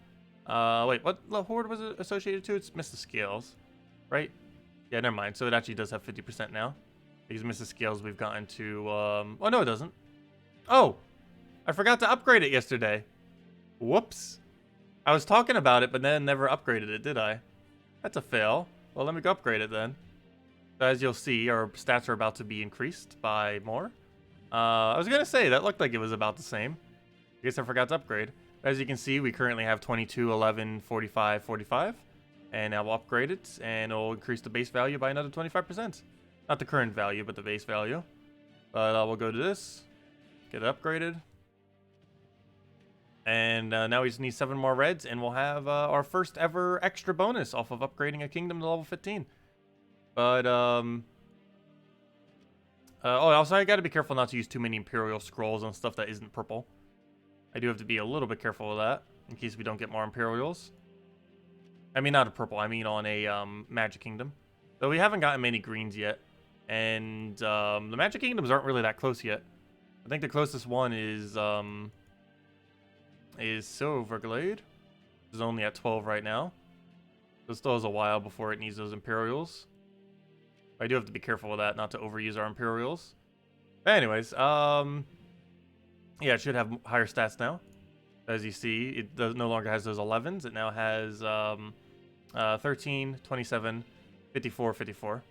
Speaker 1: Wait, what Horde was it associated to? It's Missed the Scales, right? Yeah, never mind. So it actually does have 50% now. Because Missed the Scales we've gotten to... Oh, no, it doesn't. Oh! I forgot to upgrade it yesterday. Whoops. I was talking about it, but then never upgraded it, did I? That's a fail. Well, let me go upgrade it then. So as you'll see, our stats are about to be increased by more. I was going to say, that looked like it was about the same. I guess I forgot to upgrade. As you can see, we currently have 22, 11, 45, 45. And now we'll upgrade it, and it'll increase the base value by another 25%. Not the current value, but the base value. But we'll go to this, get it upgraded. And now we just need 7 more reds, and we'll have our first ever extra bonus off of upgrading a kingdom to level 15. But, oh, also I gotta be careful not to use too many Imperial Scrolls on stuff that isn't purple. I do have to be a little bit careful with that, in case we don't get more Imperials. I mean, not a purple, I mean on a Magic Kingdom. Though we haven't gotten many greens yet. And the Magic Kingdoms aren't really that close yet. I think the closest one is Silverglade. It's only at 12 right now. So it still has a while before it needs those Imperials. I do have to be careful with that, not to overuse our Imperials. But anyways, yeah, it should have higher stats now. As you see, it no longer has those 11s. It now has 13, 27, 54, 54.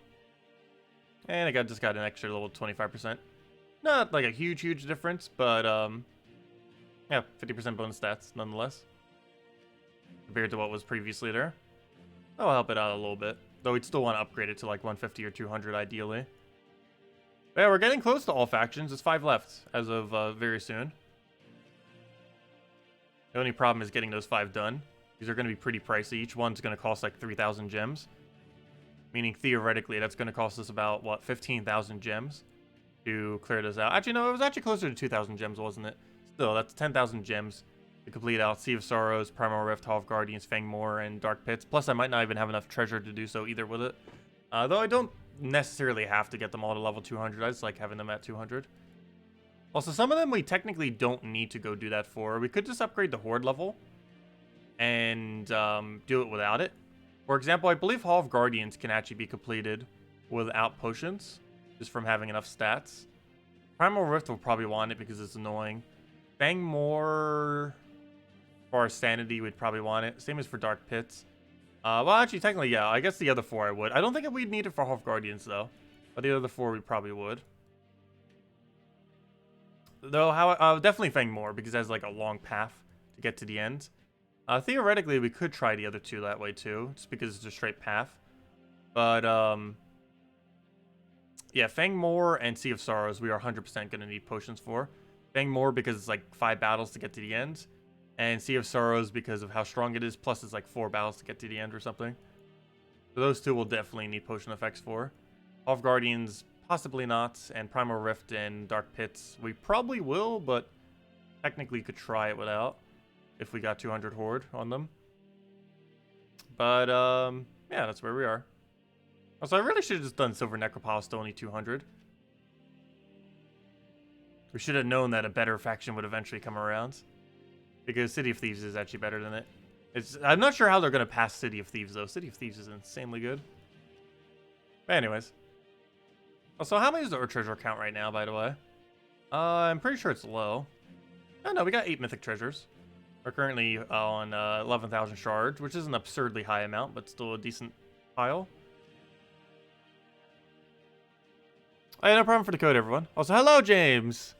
Speaker 1: And I just got an extra little 25%. Not like a huge difference, but yeah, 50% bonus stats nonetheless. Compared to what was previously there. That'll help it out a little bit. Though we'd still want to upgrade it to like 150 or 200 ideally. But yeah, we're getting close to all factions. There's 5 left as of very soon. The only problem is getting those 5 done. These are going to be pretty pricey. Each one's going to cost like 3,000 gems. Meaning, theoretically, that's going to cost us about, what, 15,000 gems to clear this out. Actually, no, it was actually closer to 2,000 gems, wasn't it? Still, that's 10,000 gems to complete out Sea of Sorrows, Primal Rift, Hall of Guardians, Fangmoor, and Dark Pits. Plus, I might not even have enough treasure to do so either with it. Though I don't necessarily have to get them all to level 200. I just like having them at 200. Also, some of them we technically don't need to go do that for. We could just upgrade the Horde level and do it without it. For example, I believe Hall of Guardians can actually be completed without potions, just from having enough stats. Primal Rift will probably want it because it's annoying. Fangmoor, for our sanity, we'd probably want it. Same as for Dark Pits. Well, actually, technically, yeah. I guess the other 4 I would. I don't think we'd need it for Hall of Guardians, though. But the other 4 we probably would. Though, definitely Fangmoor, because it has, like, a long path to get to the end. Theoretically, we could try the other 2 that way, too. Just because it's a straight path. But, yeah, Fangmoor and Sea of Sorrows, we are 100% going to need potions for. Fangmoor because it's, like, 5 battles to get to the end. And Sea of Sorrows because of how strong it is, plus it's, like, 4 battles to get to the end or something. So those 2 will definitely need potion effects for. Hall of Guardians, possibly not. And Primal Rift and Dark Pits, we probably will, but technically could try it without. If we got 200 Horde on them. But, yeah, that's where we are. Also, I really should have just done Silver Necropile, still only 200. We should have known that a better faction would eventually come around. Because City of Thieves is actually better than it. I'm not sure how they're going to pass City of Thieves, though. City of Thieves is insanely good. But anyways. Also, how many is our treasure count right now, by the way? I'm pretty sure it's low. Oh, no, we got 8 mythic treasures. We're currently on 11,000 shards, which is an absurdly high amount, but still a decent pile. Hey, no problem for the code, everyone. Also, hello, James!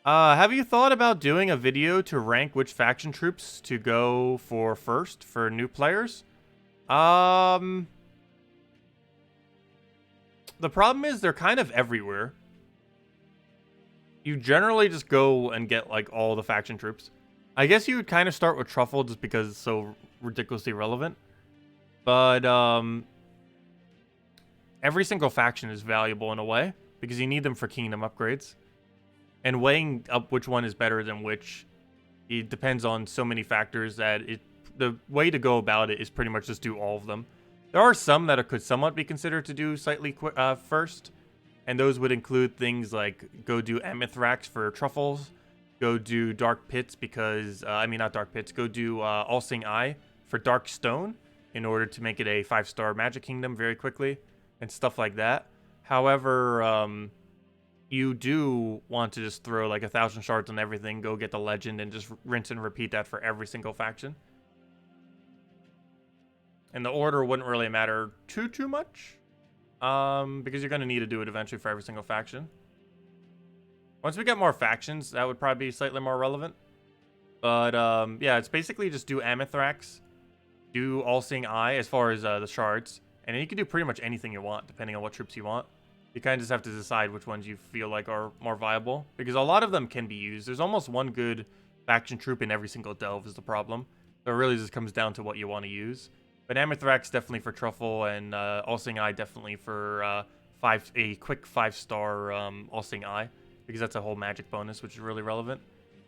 Speaker 1: Have you thought about doing a video to rank which faction troops to go for first for new players? The problem is they're kind of everywhere. You generally just go and get, like, all the faction troops. I guess you would kind of start with Truffle just because it's so ridiculously relevant. But, every single faction is valuable in a way, because you need them for kingdom upgrades. And weighing up which one is better than which, it depends on so many factors that the way to go about it is pretty much just do all of them. There are some that could somewhat be considered to do slightly first, and those would include things like go do Amithrax for Truffles, go do Dark Pits because, I mean not Dark Pits, go do All-Seeing Eye for Dark Stone in order to make it a 5-star Magic Kingdom very quickly, and stuff like that. However, you do want to just throw like 1,000 shards on everything, go get the legend, and just rinse and repeat that for every single faction. And the order wouldn't really matter too much, because you're going to need to do it eventually for every single faction. Once we get more factions, that would probably be slightly more relevant. But, yeah, it's basically just do Amithrax, do All-Seeing Eye as far as the shards, and then you can do pretty much anything you want, depending on what troops you want. You kind of just have to decide which ones you feel like are more viable, because a lot of them can be used. There's almost one good faction troop in every single delve is the problem. So it really just comes down to what you want to use. But Amithrax definitely for Truffle, and All-Seeing Eye definitely for a quick 5-star All-Seeing Eye, because that's a whole magic bonus, which is really relevant.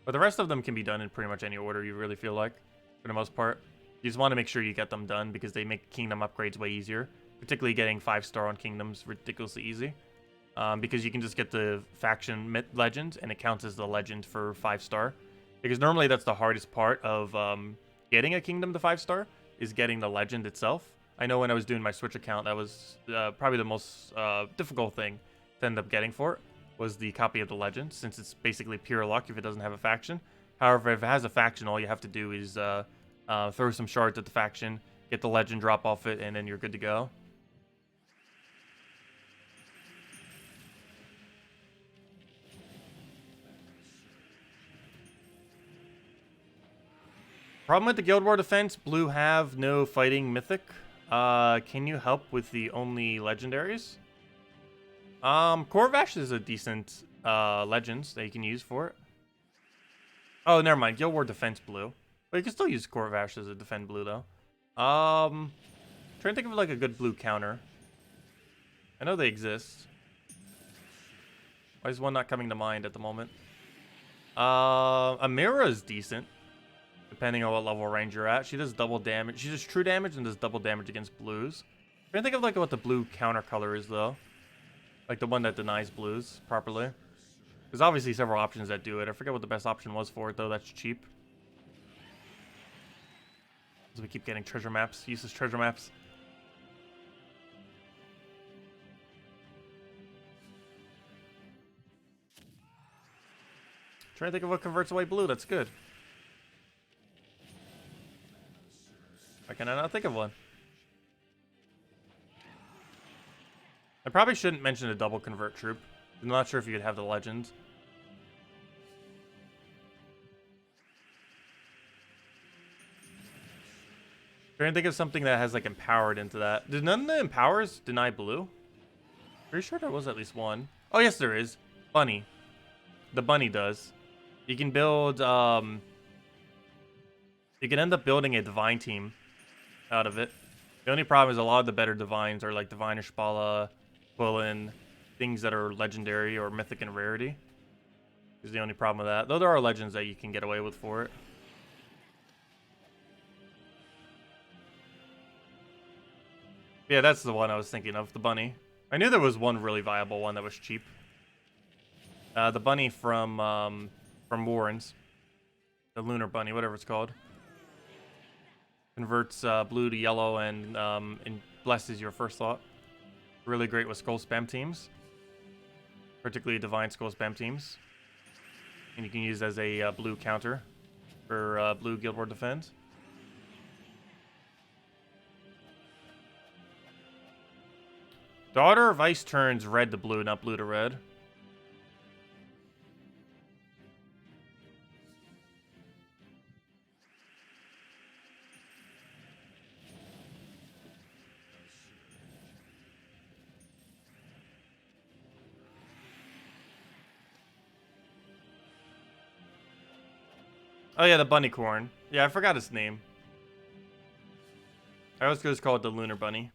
Speaker 1: But the rest of them can be done in pretty much any order you really feel like, for the most part. You just want to make sure you get them done, because they make Kingdom upgrades way easier. Particularly getting 5-star on Kingdoms ridiculously easy. Because you can just get the faction legend, and it counts as the legend for 5-star. Because normally that's the hardest part of getting a Kingdom to 5-star, is getting the legend itself. I know when I was doing my Switch account, that was probably the most difficult thing to end up getting for it, was the copy of the legend, since it's basically pure luck if it doesn't have a faction. However, if it has a faction, all you have to do is throw some shards at the faction, get the legend, drop off it, and then you're good to go. Problem with the Guild War defense, blue have no fighting mythic. Can you help with the only legendaries? Corvash is a decent legends that you can use for it. Oh, never mind. Guild War defense blue. But you can still use Corvash as a defend blue though. Trying to think of like a good blue counter. I know they exist. Why is one not coming to mind at the moment? Amira is decent, depending on what level range you're at. She does double damage. She does true damage and does double damage against blues. I'm trying to think of like what the blue counter color is though. Like the one that denies blues properly. There's obviously several options that do it. I forget what the best option was for it though. That's cheap. So we keep getting treasure maps, useless treasure maps. Trying to think of what converts away blue. That's good. Why can I not think of one? I probably shouldn't mention a double convert troop. I'm not sure if you could have the legend. Trying to think of something that has like empowered into that. Did none of the empowers deny blue? Pretty sure there was at least one. Oh yes, there is. Bunny. The bunny does. You can build. You can end up building a divine team out of it. The only problem is a lot of the better divines are like Divine Ishbala, Quillen, things that are legendary or mythic in rarity. Is the only problem with that. Though there are legends that you can get away with for it. Yeah, that's the one I was thinking of, the bunny. I knew there was one really viable one that was cheap. The bunny from Warrens. The lunar bunny, whatever it's called. Converts blue to yellow and blesses your first thought. Really great with skull spam teams. Particularly divine skull spam teams. And you can use as a blue counter for blue Guild War defense. Daughter of Ice turns red to blue, not blue to red. Oh yeah, the bunny corn. Yeah, I forgot its name. I always just call it the lunar bunny.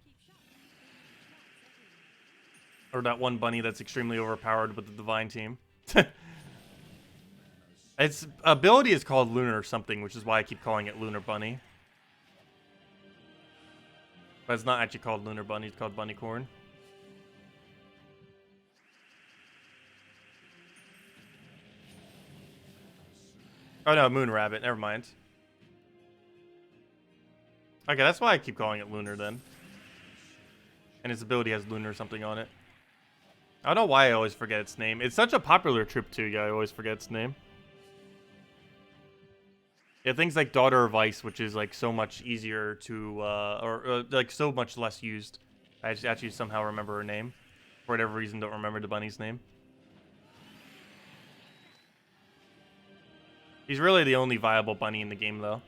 Speaker 1: Or that one bunny that's extremely overpowered with the divine team. Its ability is called lunar something, which is why I keep calling it lunar bunny. But it's not actually called lunar bunny, it's called bunny corn. Oh no, moon rabbit, never mind. Okay, that's why I keep calling it lunar then. And its ability has lunar something on it. I don't know why I always forget its name. It's such a popular troop too, yeah, I always forget its name. Yeah, things like Daughter of Ice, which is like so much easier to, or like so much less used. I just actually somehow remember her name. For whatever reason, don't remember the bunny's name. He's really the only viable bunny in the game, though.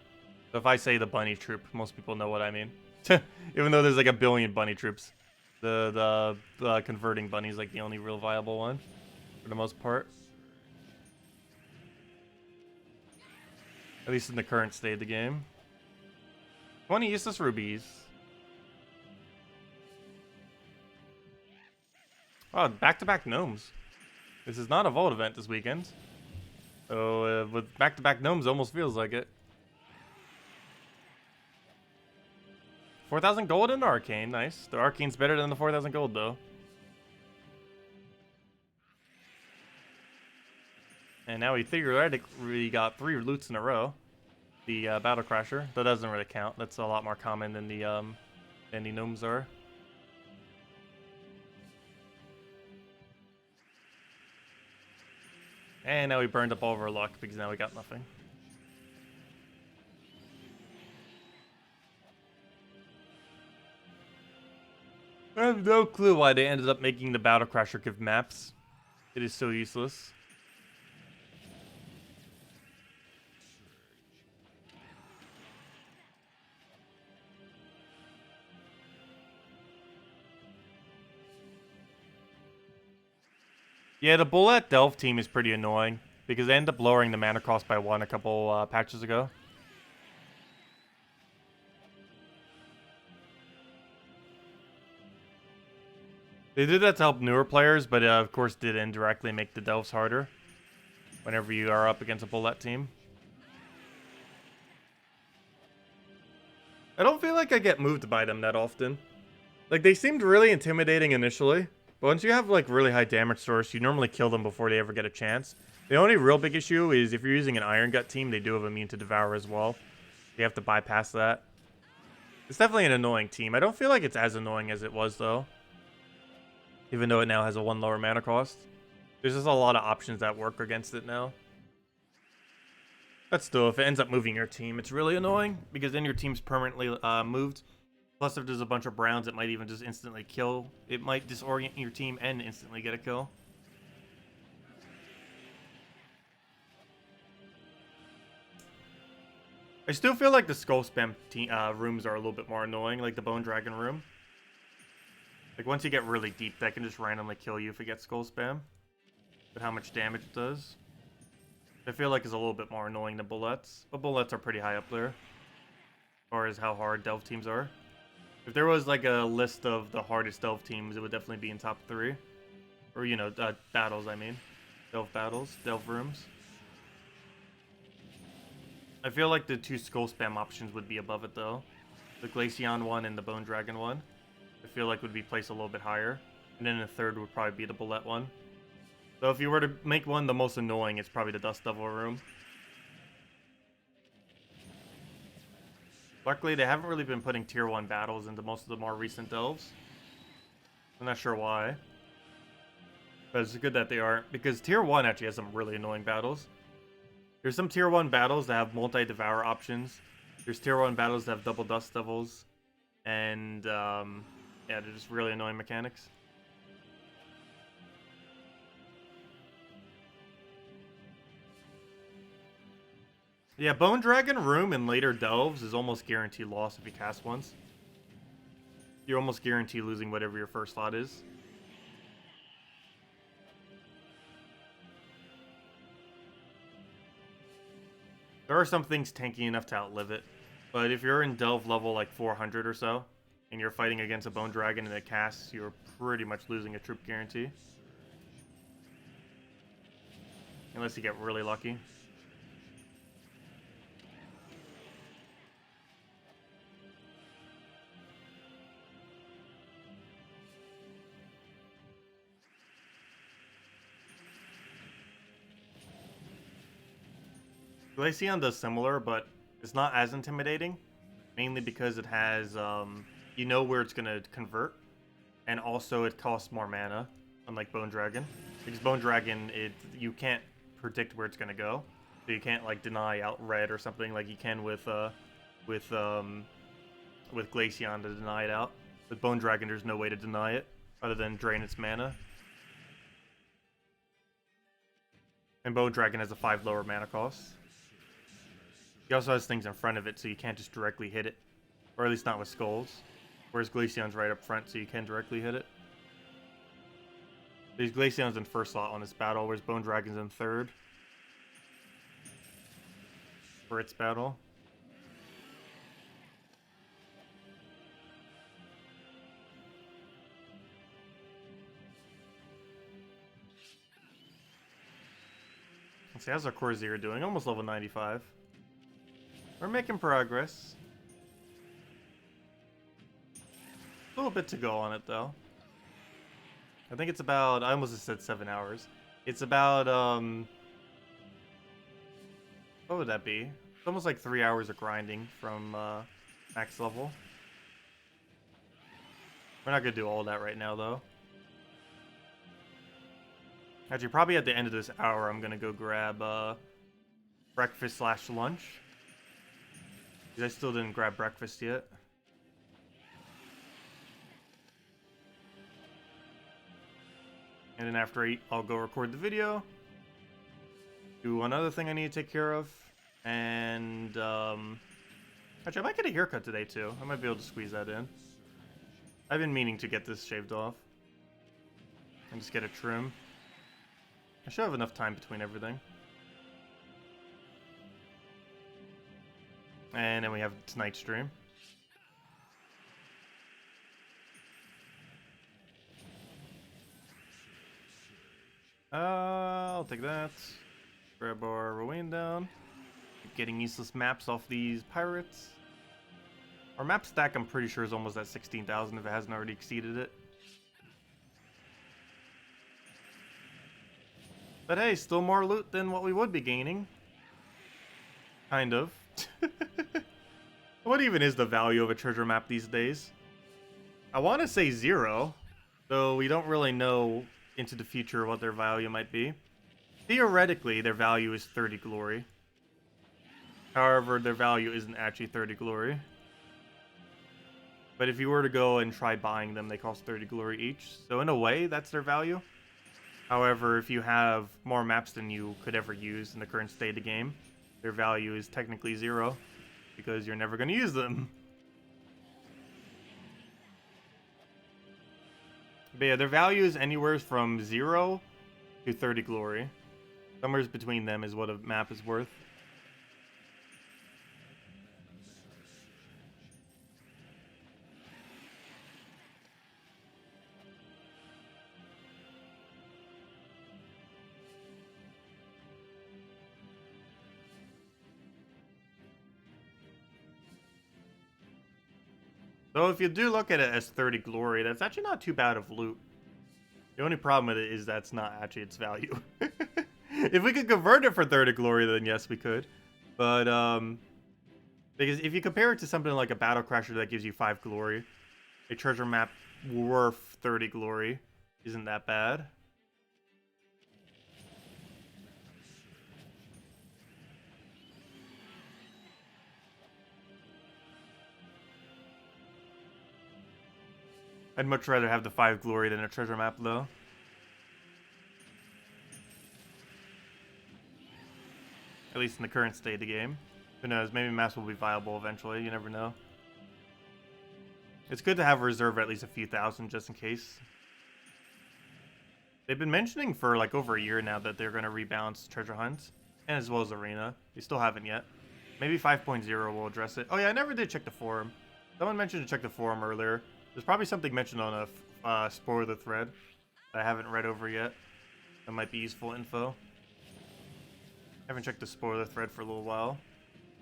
Speaker 1: So if I say the bunny troop, most people know what I mean. Even though there's like a billion bunny troops. The converting bunny is like the only real viable one. For the most part. At least in the current state of the game. 20 useless rubies. Oh, back-to-back gnomes. This is not a vault event this weekend. So with back-to-back gnomes, almost feels like it. 4,000 gold and arcane, nice. The arcane's better than the 4,000 gold though. And now we theoretically got 3 loots in a row. The Battle Crasher, that doesn't really count. That's a lot more common than the gnomes are. And now we burned up all of our luck because now we got nothing. I have no clue why they ended up making the Battle Crasher give maps. It is so useless. Yeah, the Bullet Delve team is pretty annoying because they end up lowering the mana cost by 1 a couple patches ago. They did that to help newer players, but of course did indirectly make the Delves harder whenever you are up against a Bullet team. I don't feel like I get moved by them that often. Like, they seemed really intimidating initially. But once you have, like, really high damage source, you normally kill them before they ever get a chance. The only real big issue is if you're using an Iron Gut team, they do have immune to Devour as well. You have to bypass that. It's definitely an annoying team. I don't feel like it's as annoying as it was, though. Even though it now has a 1 lower mana cost. There's just a lot of options that work against it now. But still, if it ends up moving your team, it's really annoying. Because then your team's permanently moved. Plus, if there's a bunch of browns, it might even just instantly kill. It might disorient your team and instantly get a kill. I still feel like the Skull Spam rooms are a little bit more annoying, like the Bone Dragon room. Like, once you get really deep, that can just randomly kill you if it gets Skull Spam. But how much damage it does, I feel like is a little bit more annoying than Bullets. But Bullets are pretty high up there, as far as how hard Delve teams are. If there was, like, a list of the hardest Delve teams, it would definitely be in top 3. Or, you know, battles, I mean. Delve battles, Delve rooms. I feel like the 2 Skull Spam options would be above it, though. The Glaceon one and the Bone Dragon one. I feel like would be placed a little bit higher. And then the third would probably be the Bullet one. So if you were to make one the most annoying, it's probably the Dust Devil room. Luckily, they haven't really been putting tier 1 battles into most of the more recent Delves. I'm not sure why. But it's good that they aren't, because tier 1 actually has some really annoying battles. There's some tier 1 battles that have multi-devour options. There's tier 1 battles that have double Dust Devils. And, yeah, they're just really annoying mechanics. Yeah, Bone Dragon room in later Delves is almost guaranteed loss if you cast once. You're almost guaranteed losing whatever your first slot is. There are some things tanky enough to outlive it. But if you're in Delve level like 400 or so, and you're fighting against a Bone Dragon and it casts, you're pretty much losing a troop guarantee. Unless you get really lucky. Glaceon does similar, but it's not as intimidating. Mainly because it has, you know where it's going to convert. And also it costs more mana, unlike Bone Dragon. Because Bone Dragon, you can't predict where it's going to go. So you can't, like, deny out red or something like you can with Glaceon to deny it out. With Bone Dragon, there's no way to deny it, other than drain its mana. And Bone Dragon has a 5 lower mana cost. He also has things in front of it, so you can't just directly hit it. Or at least not with skulls. Whereas Glaceon's right up front, so you can directly hit it. These Glaceon's in first slot on this battle, whereas Bone Dragon's in third. for its battle. Let's see, how's our Corsair doing? Almost level 95. We're making progress. A little bit to go on it, though. I think it's about, I almost just said 7 hours. It's about, what would that be? It's almost like 3 hours of grinding from max level. We're not going to do all that right now, though. Actually, probably at the end of this hour, I'm going to go grab breakfast/lunch. Because I still didn't grab breakfast yet. And then after I eat, I'll go record the video. Do one other thing I need to take care of. And, actually, I might get a haircut today, too. I might be able to squeeze that in. I've been meaning to get this shaved off. And just get a trim. I should have enough time between everything. And then we have tonight's stream. I'll take that. Grab our Rowan down. Getting useless maps off these pirates. Our map stack, I'm pretty sure, is almost at 16,000 if it hasn't already exceeded it. But hey, still more loot than what we would be gaining. Kind of. What even is the value of a treasure map these days? I want to say 0, though we don't really know into the future what their value might be. Theoretically, their value is 30 glory. However, their value isn't actually 30 glory. But if you were to go and try buying them, they cost 30 glory each. So in a way, that's their value. However, if you have more maps than you could ever use in the current state of the game, their value is technically 0, because you're never going to use them. But yeah, their value is anywhere from 0 to 30 glory. Somewhere between them is what a map is worth. So if you do look at it as 30 glory, that's actually not too bad of loot. The only problem with it is that's not actually its value. If we could convert it for 30 glory, then yes, we could. But, because if you compare it to something like a Battle Crasher that gives you 5 glory, a treasure map worth 30 glory isn't that bad. I'd much rather have the 5 glory than a treasure map, though. At least in the current state of the game. Who knows, maybe maps will be viable eventually, you never know. It's good to have a reserve at least a few thousand just in case. They've been mentioning for like over a year now that they're going to rebalance treasure hunts, and as well as arena. They still haven't yet. Maybe 5.0 will address it. Oh yeah, I never did check the forum. Someone mentioned to check the forum earlier. There's probably something mentioned on a spoiler thread that I haven't read over yet. That might be useful info. I haven't checked the spoiler thread for a little while.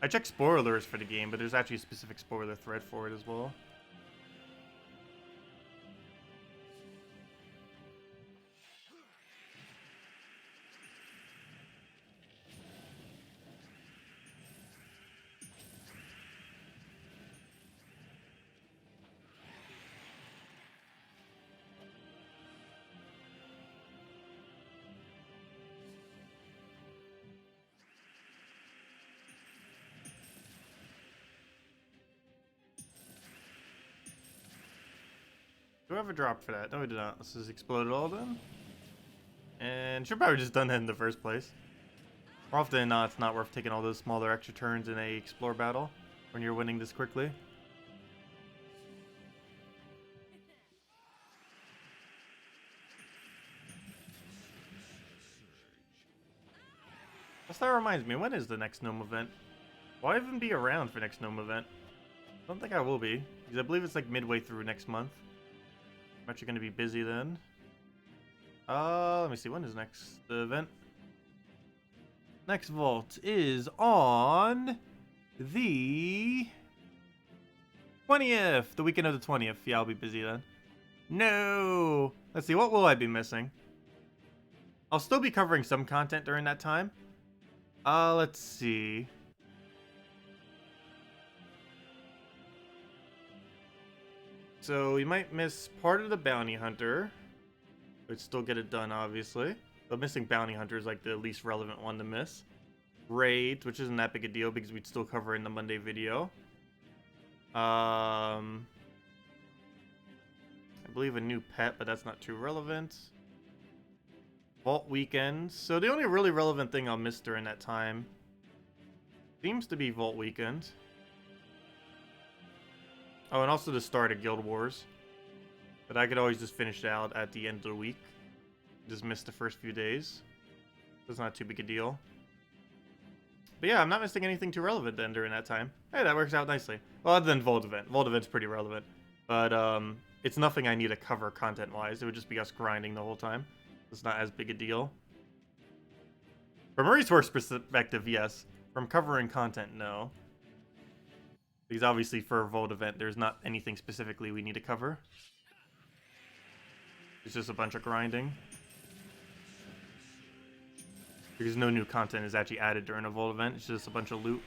Speaker 1: I checked spoilers for the game, but there's actually a specific spoiler thread for it as well. Do I have a drop for that? No, we did not. Let's just explode it all then. And should probably just done that in the first place. More often than not, it's not worth taking all those smaller extra turns in a explore battle when you're winning this quickly. Plus, that reminds me, when is the next gnome event? Will I even be around for next Gnome event? I don't think I will be, because I believe it's like midway through next month. I'm actually going to be busy then. Let me see, when is next event? Next vault is on the 20th, the weekend of the 20th. Yeah, I'll be busy then. No! Let's see, what will I be missing? I'll still be covering some content during that time. Let's see. So we might miss part of the Bounty Hunter. But still get it done, obviously. But missing Bounty Hunter is like the least relevant one to miss. Raid, which isn't that big a deal because we'd still cover in the Monday video. I believe a new pet, but that's not too relevant. Vault weekends. So the only really relevant thing I'll miss during that time seems to be Vault weekend. Oh, and also the start of Guild Wars. But I could always just finish it out at the end of the week. Just miss the first few days. That's not too big a deal. But yeah, I'm not missing anything too relevant then during that time. Hey, that works out nicely. Well, other than Vault Event. Vault Event's pretty relevant. But it's nothing I need to cover content-wise. It would just be us grinding the whole time. It's not as big a deal. From a resource perspective, yes. From covering content, no. Because obviously for a Vault Event, there's not anything specifically we need to cover. It's just a bunch of grinding. Because no new content is actually added during a Vault event. It's just a bunch of loot.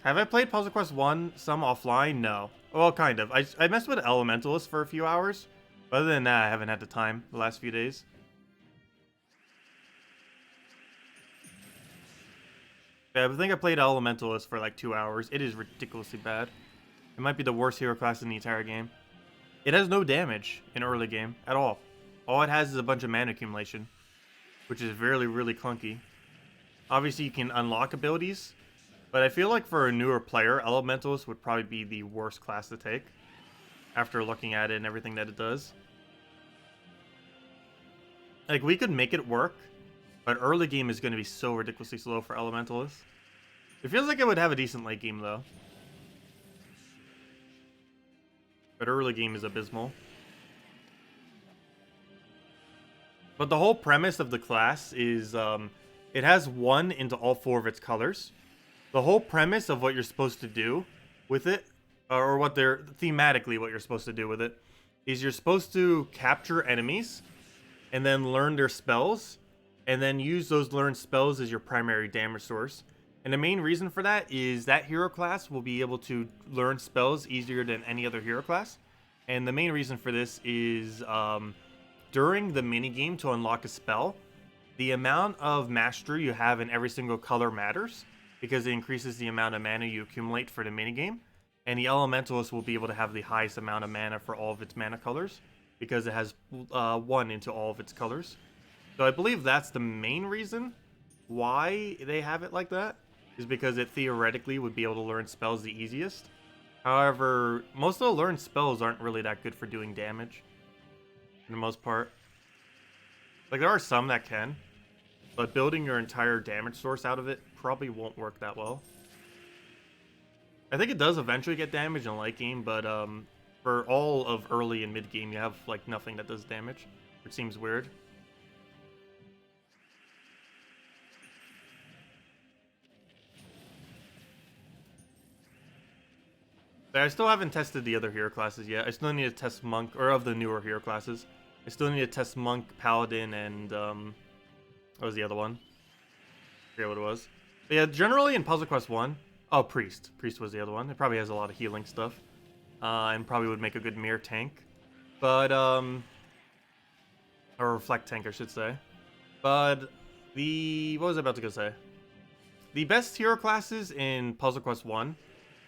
Speaker 1: Have I played Puzzle Quest 1 some offline? No. Well, kind of. I messed with Elementalists for a few hours. But other than that, I haven't had the time the last few days. Yeah, I think I played Elementalist for like 2 hours. It is ridiculously bad. It might be the worst hero class in the entire game. It has no damage in early game at all. All it has is a bunch of mana accumulation, which is really, really clunky. Obviously, you can unlock abilities, but I feel like for a newer player, Elementalist would probably be the worst class to take after looking at it and everything that it does. Like, we could make it work, but early game is going to be so ridiculously slow for Elementalist. It feels like it would have a decent late game, though. But early game is abysmal. But the whole premise of the class is it has 1 into all 4 of its colors. The whole premise of what you're supposed to do with it, or what they're thematically what you're supposed to do with it, is you're supposed to capture enemies and then learn their spells and then use those learned spells as your primary damage source. And the main reason for that is that hero class will be able to learn spells easier than any other hero class. And the main reason for this is during the minigame to unlock a spell, the amount of mastery you have in every single color matters because it increases the amount of mana you accumulate for the minigame. And the Elementalist will be able to have the highest amount of mana for all of its mana colors because it has 1 into all of its colors. So I believe that's the main reason why they have it like that, is because it theoretically would be able to learn spells the easiest. However, most of the learned spells aren't really that good for doing damage, for the most part. Like, there are some that can, but building your entire damage source out of it probably won't work that well. I think it does eventually get damage in late game, but for all of early and mid game, you have like nothing that does damage, which seems weird. I still haven't tested the other hero classes yet. I still need to test Monk, or of the newer hero classes. I still need to test Monk, Paladin, and what was the other one? I forget what it was. But yeah, generally in Puzzle Quest 1, oh, Priest. Priest was the other one. It probably has a lot of healing stuff. And probably would make a good mirror tank. But, or reflect tank, I should say. But what was I about to go say? The best hero classes in Puzzle Quest 1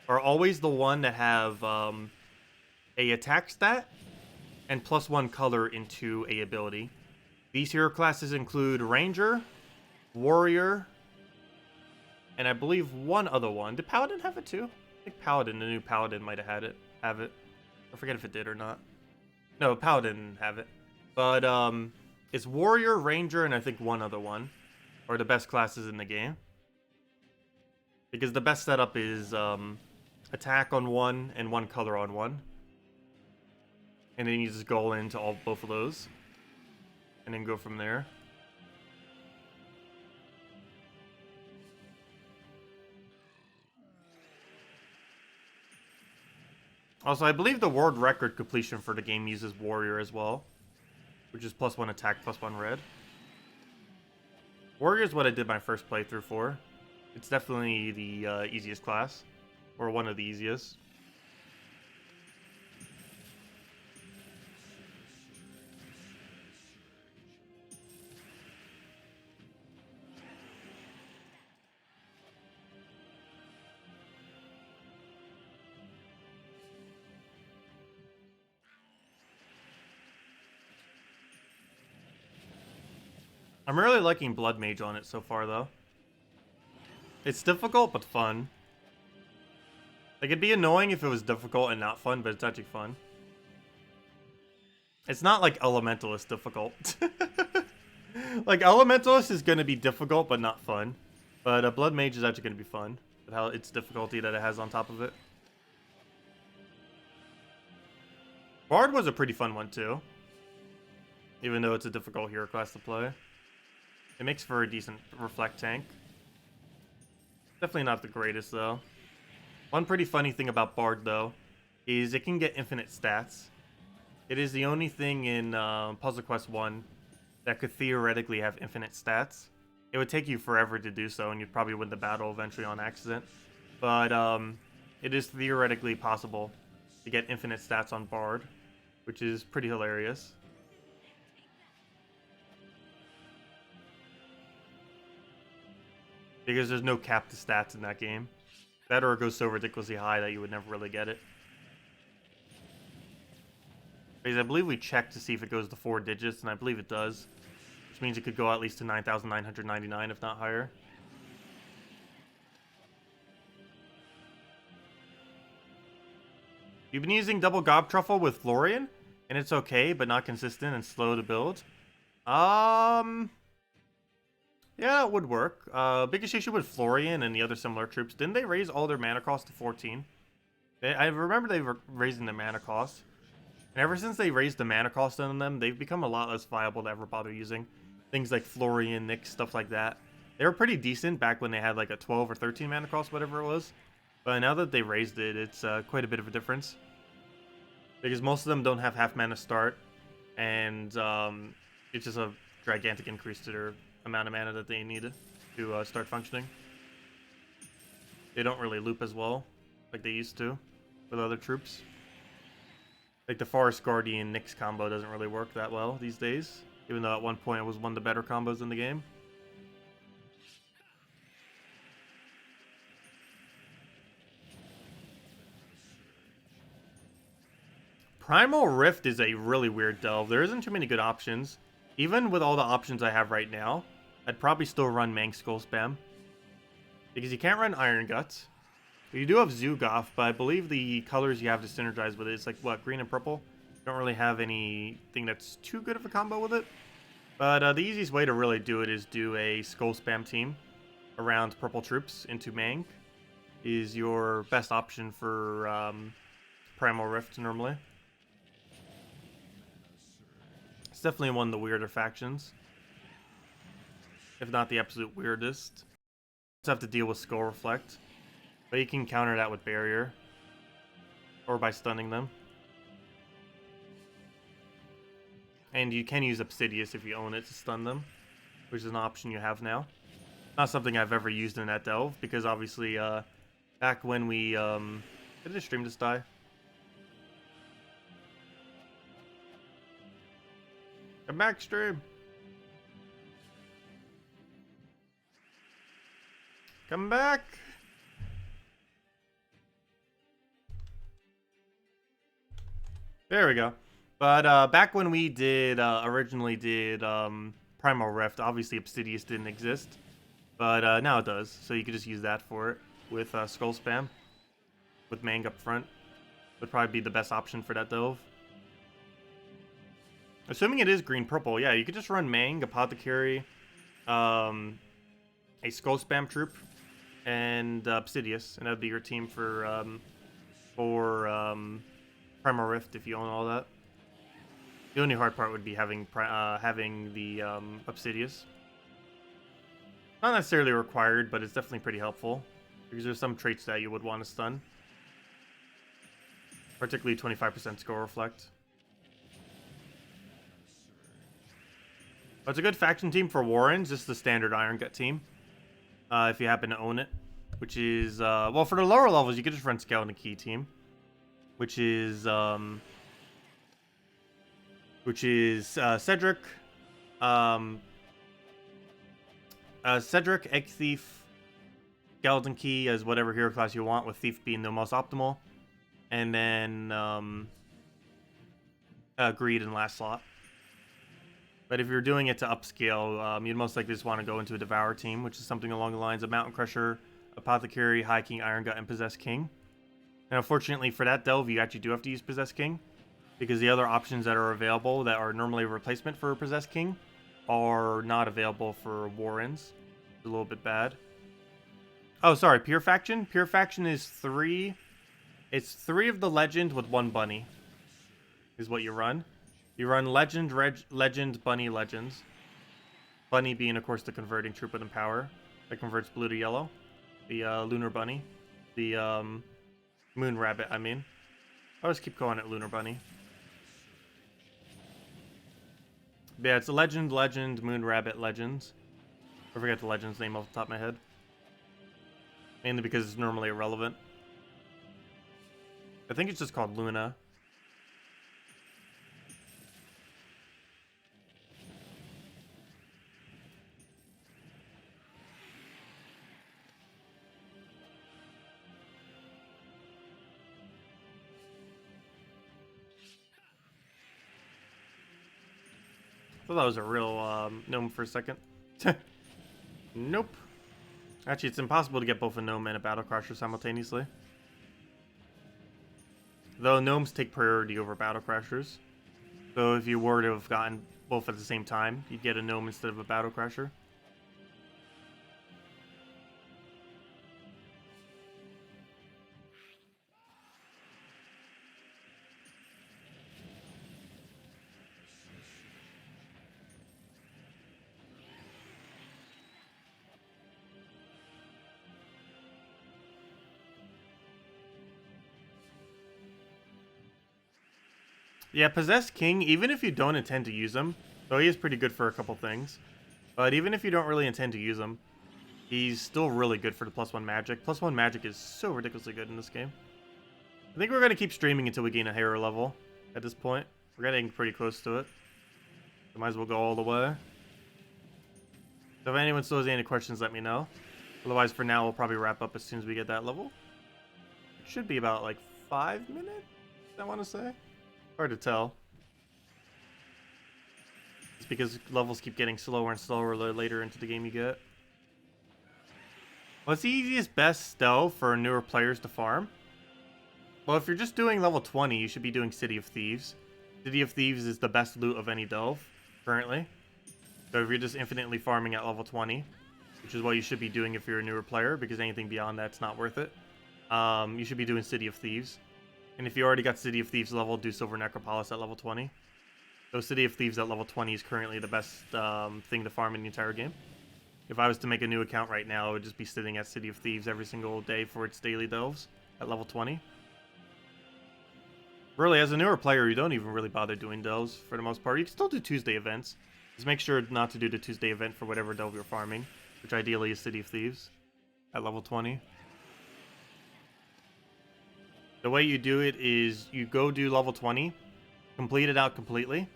Speaker 1: are always the one that have a attack stat and +1 color into a ability. These hero classes include Ranger, Warrior, and I believe one other one. Did Paladin have it too? I think Paladin, the new Paladin, might have it. I forget if it did or not. No, Paladin didn't have it. But it's Warrior, Ranger, and I think one other one are the best classes in the game. Because the best setup is attack on one and one color on one. And then you just go into both of those. And then go from there. Also, I believe the world record completion for the game uses Warrior as well. Which is +1 attack, +1 red. Warrior is what I did my first playthrough for. It's definitely the easiest class. Or one of the easiest. I'm really liking Blood Mage on it so far, though. It's difficult, but fun. Like, it'd be annoying if it was difficult and not fun, but it's actually fun. It's not like Elementalist difficult. Like, Elementalist is going to be difficult, but not fun. But Blood Mage is actually going to be fun. With how its difficulty that it has on top of it. Bard was a pretty fun one, too. Even though it's a difficult hero class to play. It makes for a decent reflect tank. Definitely not the greatest, though. One pretty funny thing about Bard, though, is it can get infinite stats. It is the only thing in Puzzle Quest 1 that could theoretically have infinite stats. It would take you forever to do so, and you'd probably win the battle eventually on accident. But it is theoretically possible to get infinite stats on Bard, which is pretty hilarious. Because there's no cap to stats in that game. That or it goes so ridiculously high that you would never really get it. Because I believe we checked to see if it goes to 4 digits, and I believe it does. Which means it could go at least to 9,999, if not higher. You've been using double Gob Truffle with Florian, and it's okay, but not consistent and slow to build. Yeah, it would work. Biggest issue with Florian and the other similar troops, didn't they raise all their mana cost to 14? I remember they were raising the mana cost. And ever since they raised the mana cost on them, they've become a lot less viable to ever bother using. Things like Florian, Nyx, stuff like that. They were pretty decent back when they had like a 12 or 13 mana cost, whatever it was. But now that they raised it, it's quite a bit of a difference. Because most of them don't have half mana start. And it's just a gigantic increase to their amount of mana that they needed to start functioning. They don't really loop as well like they used to with other troops. Like the Forest Guardian Nyx combo doesn't really work that well these days, even though at one point it was one of the better combos in the game. Primal Rift is a really weird delve. There isn't too many good options. Even with all the options I have right now, I'd probably still run Mang Skull Spam. Because you can't run Iron Guts. You do have Zugoff, but I believe the colors you have to synergize with it, it's like, what, green and purple? You don't really have anything that's too good of a combo with it. But the easiest way to really do it is do a Skull Spam team around purple troops into Mang. Is your best option for Primal Rift normally. It's definitely one of the weirder factions. If not the absolute weirdest. Just have to deal with Skull Reflect. But you can counter that with Barrier. Or by stunning them. And you can use Obsidious if you own it to stun them. Which is an option you have now. Not something I've ever used in that delve. Because obviously, back when we... did the stream just die? Come back, stream! Come back! There we go. But back when we did originally did Primal Rift, obviously Obsidious didn't exist. But now it does. So you could just use that for it with Skull Spam. With Mang up front. Would probably be the best option for that delve. Assuming it is green-purple, yeah, you could just run Mang, Apothecary, a Skull Spam troop, and Obsidius, and that'd be your team for Primal Rift if you own all that. The only hard part would be having the Obsidius. Not necessarily required, but it's definitely pretty helpful because there's some traits that you would want to stun, particularly 25% score reflect. But it's a good faction team for Warrens, just the standard Iron Gut team. If you happen to own it, which is well, for the lower levels you could just run Skeleton Key team, which is Cedric, Cedric, Egg Thief, Skeleton Key as whatever hero class you want, with Thief being the most optimal, and then Greed in last slot. But if you're doing it to upscale, you'd most likely just want to go into a Devour team, which is something along the lines of Mountain Crusher, Apothecary, High King, Iron Gut, and Possessed King. And unfortunately for that delve, you actually do have to use Possessed King, because the other options that are available that are normally a replacement for Possessed King are not available for Warrens. It's a little bit bad. Oh, sorry, Pure Faction? Pure Faction is 3. It's 3 of the Legend with 1 Bunny, is what you run. You run Legend, Legend, Bunny, Legends. Bunny being, of course, the converting troop with Empower that converts blue to yellow. The Lunar Bunny. The Moon Rabbit, I mean. I always keep calling it Lunar Bunny. But yeah, it's a Legend, Legend, Moon Rabbit, Legends. I forget the Legend's name off the top of my head. Mainly because it's normally irrelevant. I think it's just called Luna. I thought that was a real gnome for a second. Nope. Actually, it's impossible to get both a gnome and a battle crasher simultaneously. Though gnomes take priority over battle crashers. So if you were to have gotten both at the same time, you'd get a gnome instead of a battle crasher. Yeah, Possessed King, even if you don't intend to use him, though he is pretty good for a couple things, but even if you don't really intend to use him, he's still really good for the +1 magic. +1 magic is so ridiculously good in this game. I think we're going to keep streaming until we gain a hero level at this point. We're getting pretty close to it. So might as well go all the way. So if anyone still has any questions, let me know. Otherwise, for now, we'll probably wrap up as soon as we get that level. It should be about like 5 minutes, I want to say. Hard to tell. It's because levels keep getting slower and slower the later into the game you get. What's the easiest best stealth for newer players to farm? Well, if you're just doing level 20, you should be doing City of Thieves. City of Thieves is the best loot of any delve, currently. So if you're just infinitely farming at level 20, which is what you should be doing if you're a newer player, because anything beyond that's not worth it, you should be doing City of Thieves. And if you already got City of Thieves level, do Silver Necropolis at level 20. So City of Thieves at level 20 is currently the best thing to farm in the entire game. If I was to make a new account right now, it would just be sitting at City of Thieves every single day for its daily delves at level 20. Really, as a newer player, you don't even really bother doing delves for the most part. You can still do Tuesday events. Just make sure not to do the Tuesday event for whatever delve you're farming, which ideally is City of Thieves at level 20. The way you do it is you go do level 20, complete it out completely,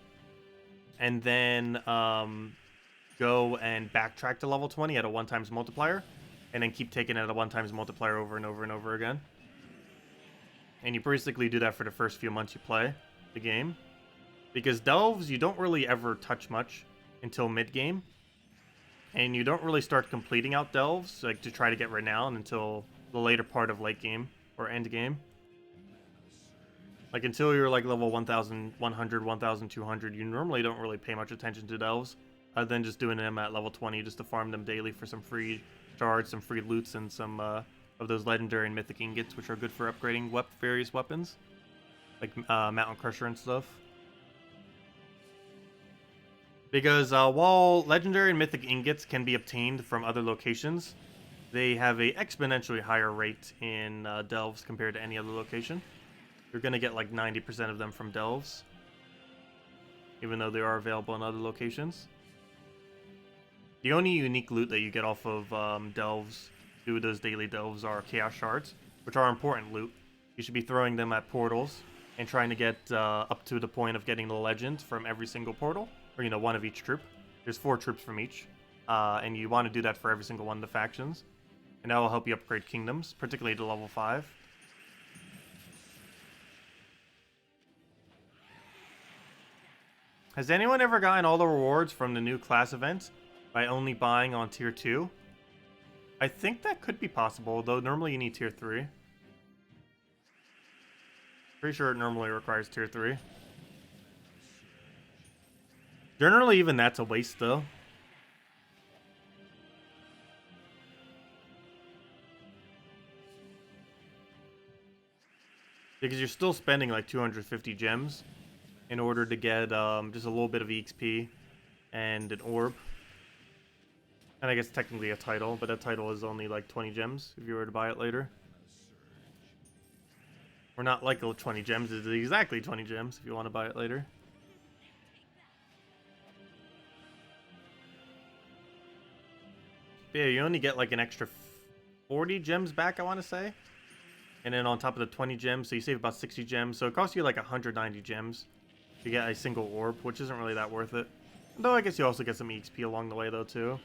Speaker 1: and then go and backtrack to level 20 at a 1x multiplier, and then keep taking it at a 1x multiplier over and over and over again. And you basically do that for the first few months you play the game. Because delves, you don't really ever touch much until mid-game. And you don't really start completing out delves, like to try to get renown, until the later part of late game or end game. Like, until you're, like, level 1,100, 1,200, you normally don't really pay much attention to delves, other than just doing them at level 20 just to farm them daily for some free shards, some free loots, and some of those legendary and mythic ingots, which are good for upgrading various weapons, like Mountain Crusher and stuff. Because while legendary and mythic ingots can be obtained from other locations, they have a exponentially higher rate in delves compared to any other location. You're going to get like 90% of them from delves, even though they are available in other locations. The only unique loot that you get off of delves, through those daily delves, are chaos shards, which are important loot. You should be throwing them at portals and trying to get up to the point of getting the legend from every single portal. Or, one of each troop. There's 4 troops from each. And you want to do that for every single one of the factions. And that will help you upgrade kingdoms, particularly to level 5. Has anyone ever gotten all the rewards from the new class event by only buying on tier 2? I think that could be possible, though normally you need tier 3. Pretty sure it normally requires tier 3. Generally, even that's a waste, though. Because you're still spending like 250 gems in order to get just a little bit of EXP and an orb. And I guess technically a title, but that title is only like 20 gems if you were to buy it later. Or not like 20 gems, it's exactly 20 gems if you want to buy it later. Yeah, you only get like an extra 40 gems back, I want to say. And then on top of the 20 gems, so you save about 60 gems. So it costs you like 190 gems to get a single orb, which isn't really that worth it. Though I guess you also get some EXP along the way, though, too.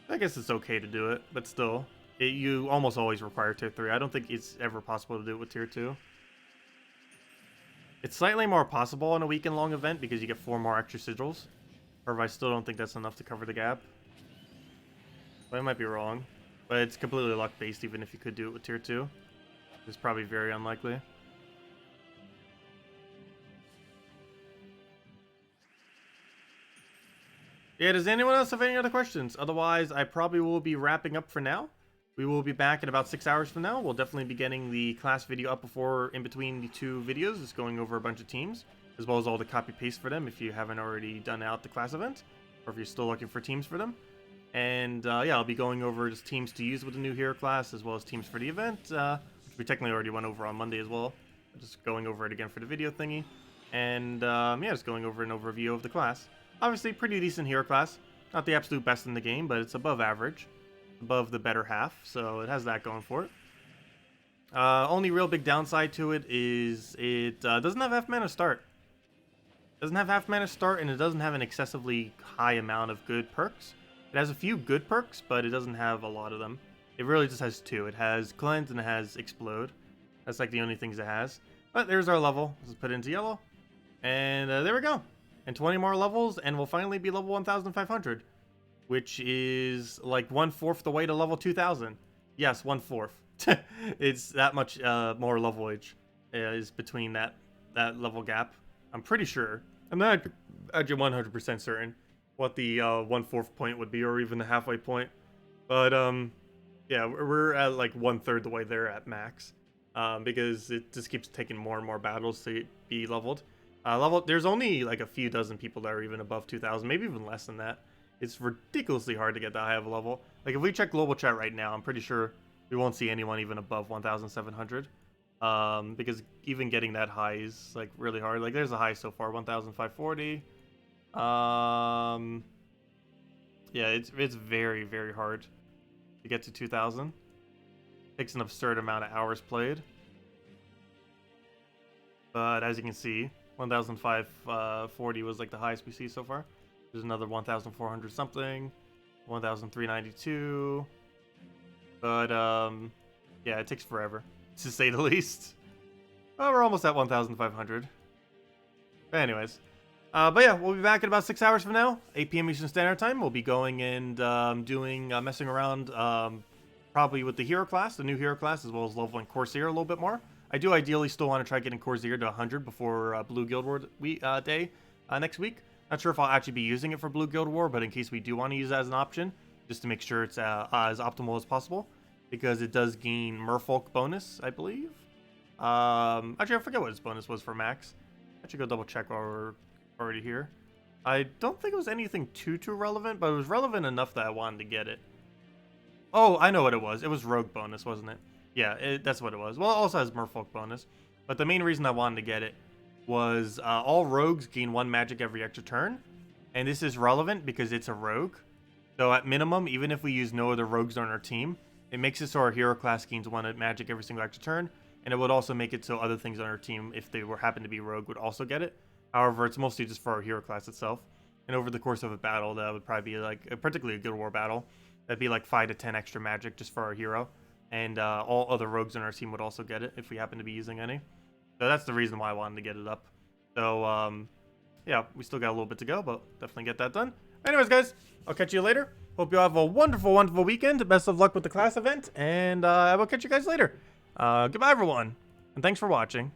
Speaker 1: I guess it's okay to do it, but still. You almost always require tier 3. I don't think it's ever possible to do it with tier 2. It's slightly more possible on a weekend-long event because you get 4 more extra sigils. However, I still don't think that's enough to cover the gap. But I might be wrong. But it's completely luck-based, even if you could do it with tier 2. It's probably very unlikely. Yeah, does anyone else have any other questions? Otherwise, I probably will be wrapping up for now. We will be back in about 6 hours from now. We'll definitely be getting the class video up in between the 2 videos. Just going over a bunch of teams, as well as all the copy-paste for them if you haven't already done out the class event, or if you're still looking for teams for them. And yeah, I'll be going over just teams to use with the new hero class, as well as teams for the event, which we technically already went over on Monday as well. Just going over it again for the video thingy. And yeah, just going over an overview of the class. Obviously, pretty decent hero class. Not the absolute best in the game, but it's above average. Above the better half, so it has that going for it. Only real big downside to it is it doesn't have half mana start. Doesn't have half mana start, and it doesn't have an excessively high amount of good perks. It has a few good perks, but it doesn't have a lot of them. It really just has 2. It has Cleanse and it has Explode. That's like the only things it has. But there's our level. Let's put it into yellow. And there we go. And 20 more levels, and we'll finally be level 1,500. Which is like 1/4 the way to level 2,000. Yes, 1/4. It's that much more levelage is between that level gap. I'm pretty sure. I'm not actually 100% certain what the 1/4 point would be, or even the halfway point. But yeah, we're at like 1/3 the way there at max, because it just keeps taking more and more battles to be leveled. There's only like a few dozen people that are even above 2,000, maybe even less than that. It's ridiculously hard to get that high of a level. Like if we check global chat right now, I'm pretty sure we won't see anyone even above 1,700. Because even getting that high is like really hard. Like there's a high so far, 1,540. Yeah, it's very, very hard to get to 2,000. Takes an absurd amount of hours played. But as you can see, 1,540 was like the highest we see so far. There's another 1,400 something, 1,392. But yeah, it takes forever, to say the least. Well, we're almost at 1,500. But anyways. But yeah, we'll be back in about 6 hours from now, 8 p.m. Eastern Standard Time. We'll be going and messing around probably with the hero class, the new hero class, as well as leveling Corsair a little bit more. I do ideally still want to try getting Corsair to 100 before Blue Guild Wars Day next week. Not sure if I'll actually be using it for Blue Guild War, but in case we do want to use it as an option, just to make sure it's as optimal as possible, because it does gain Merfolk bonus, I believe. Actually, I forget what its bonus was for max. I should go double check while we're already here. I don't think it was anything too relevant, but it was relevant enough that I wanted to get it. Oh, I know what it was. It was Rogue bonus, wasn't it? Yeah, that's what it was. Well, it also has Merfolk bonus, but the main reason I wanted to get it was all rogues gain 1 magic every extra turn, and this is relevant because it's a rogue. So at minimum, even if we use no other rogues on our team, it makes it so our hero class gains 1 magic every single extra turn, and it would also make it so other things on our team, if they happen to be rogue, would also get it. However, it's mostly just for our hero class itself. And over the course of a battle, that would probably be like, particularly a Guild War battle, that'd be like 5 to 10 extra magic just for our hero. And all other rogues on our team would also get it if we happen to be using any. So that's the reason why I wanted to get it up. So, yeah, we still got a little bit to go, but definitely get that done. Anyways, guys, I'll catch you later. Hope you have a wonderful, wonderful weekend. Best of luck with the class event, and I will catch you guys later. Goodbye, everyone, and thanks for watching.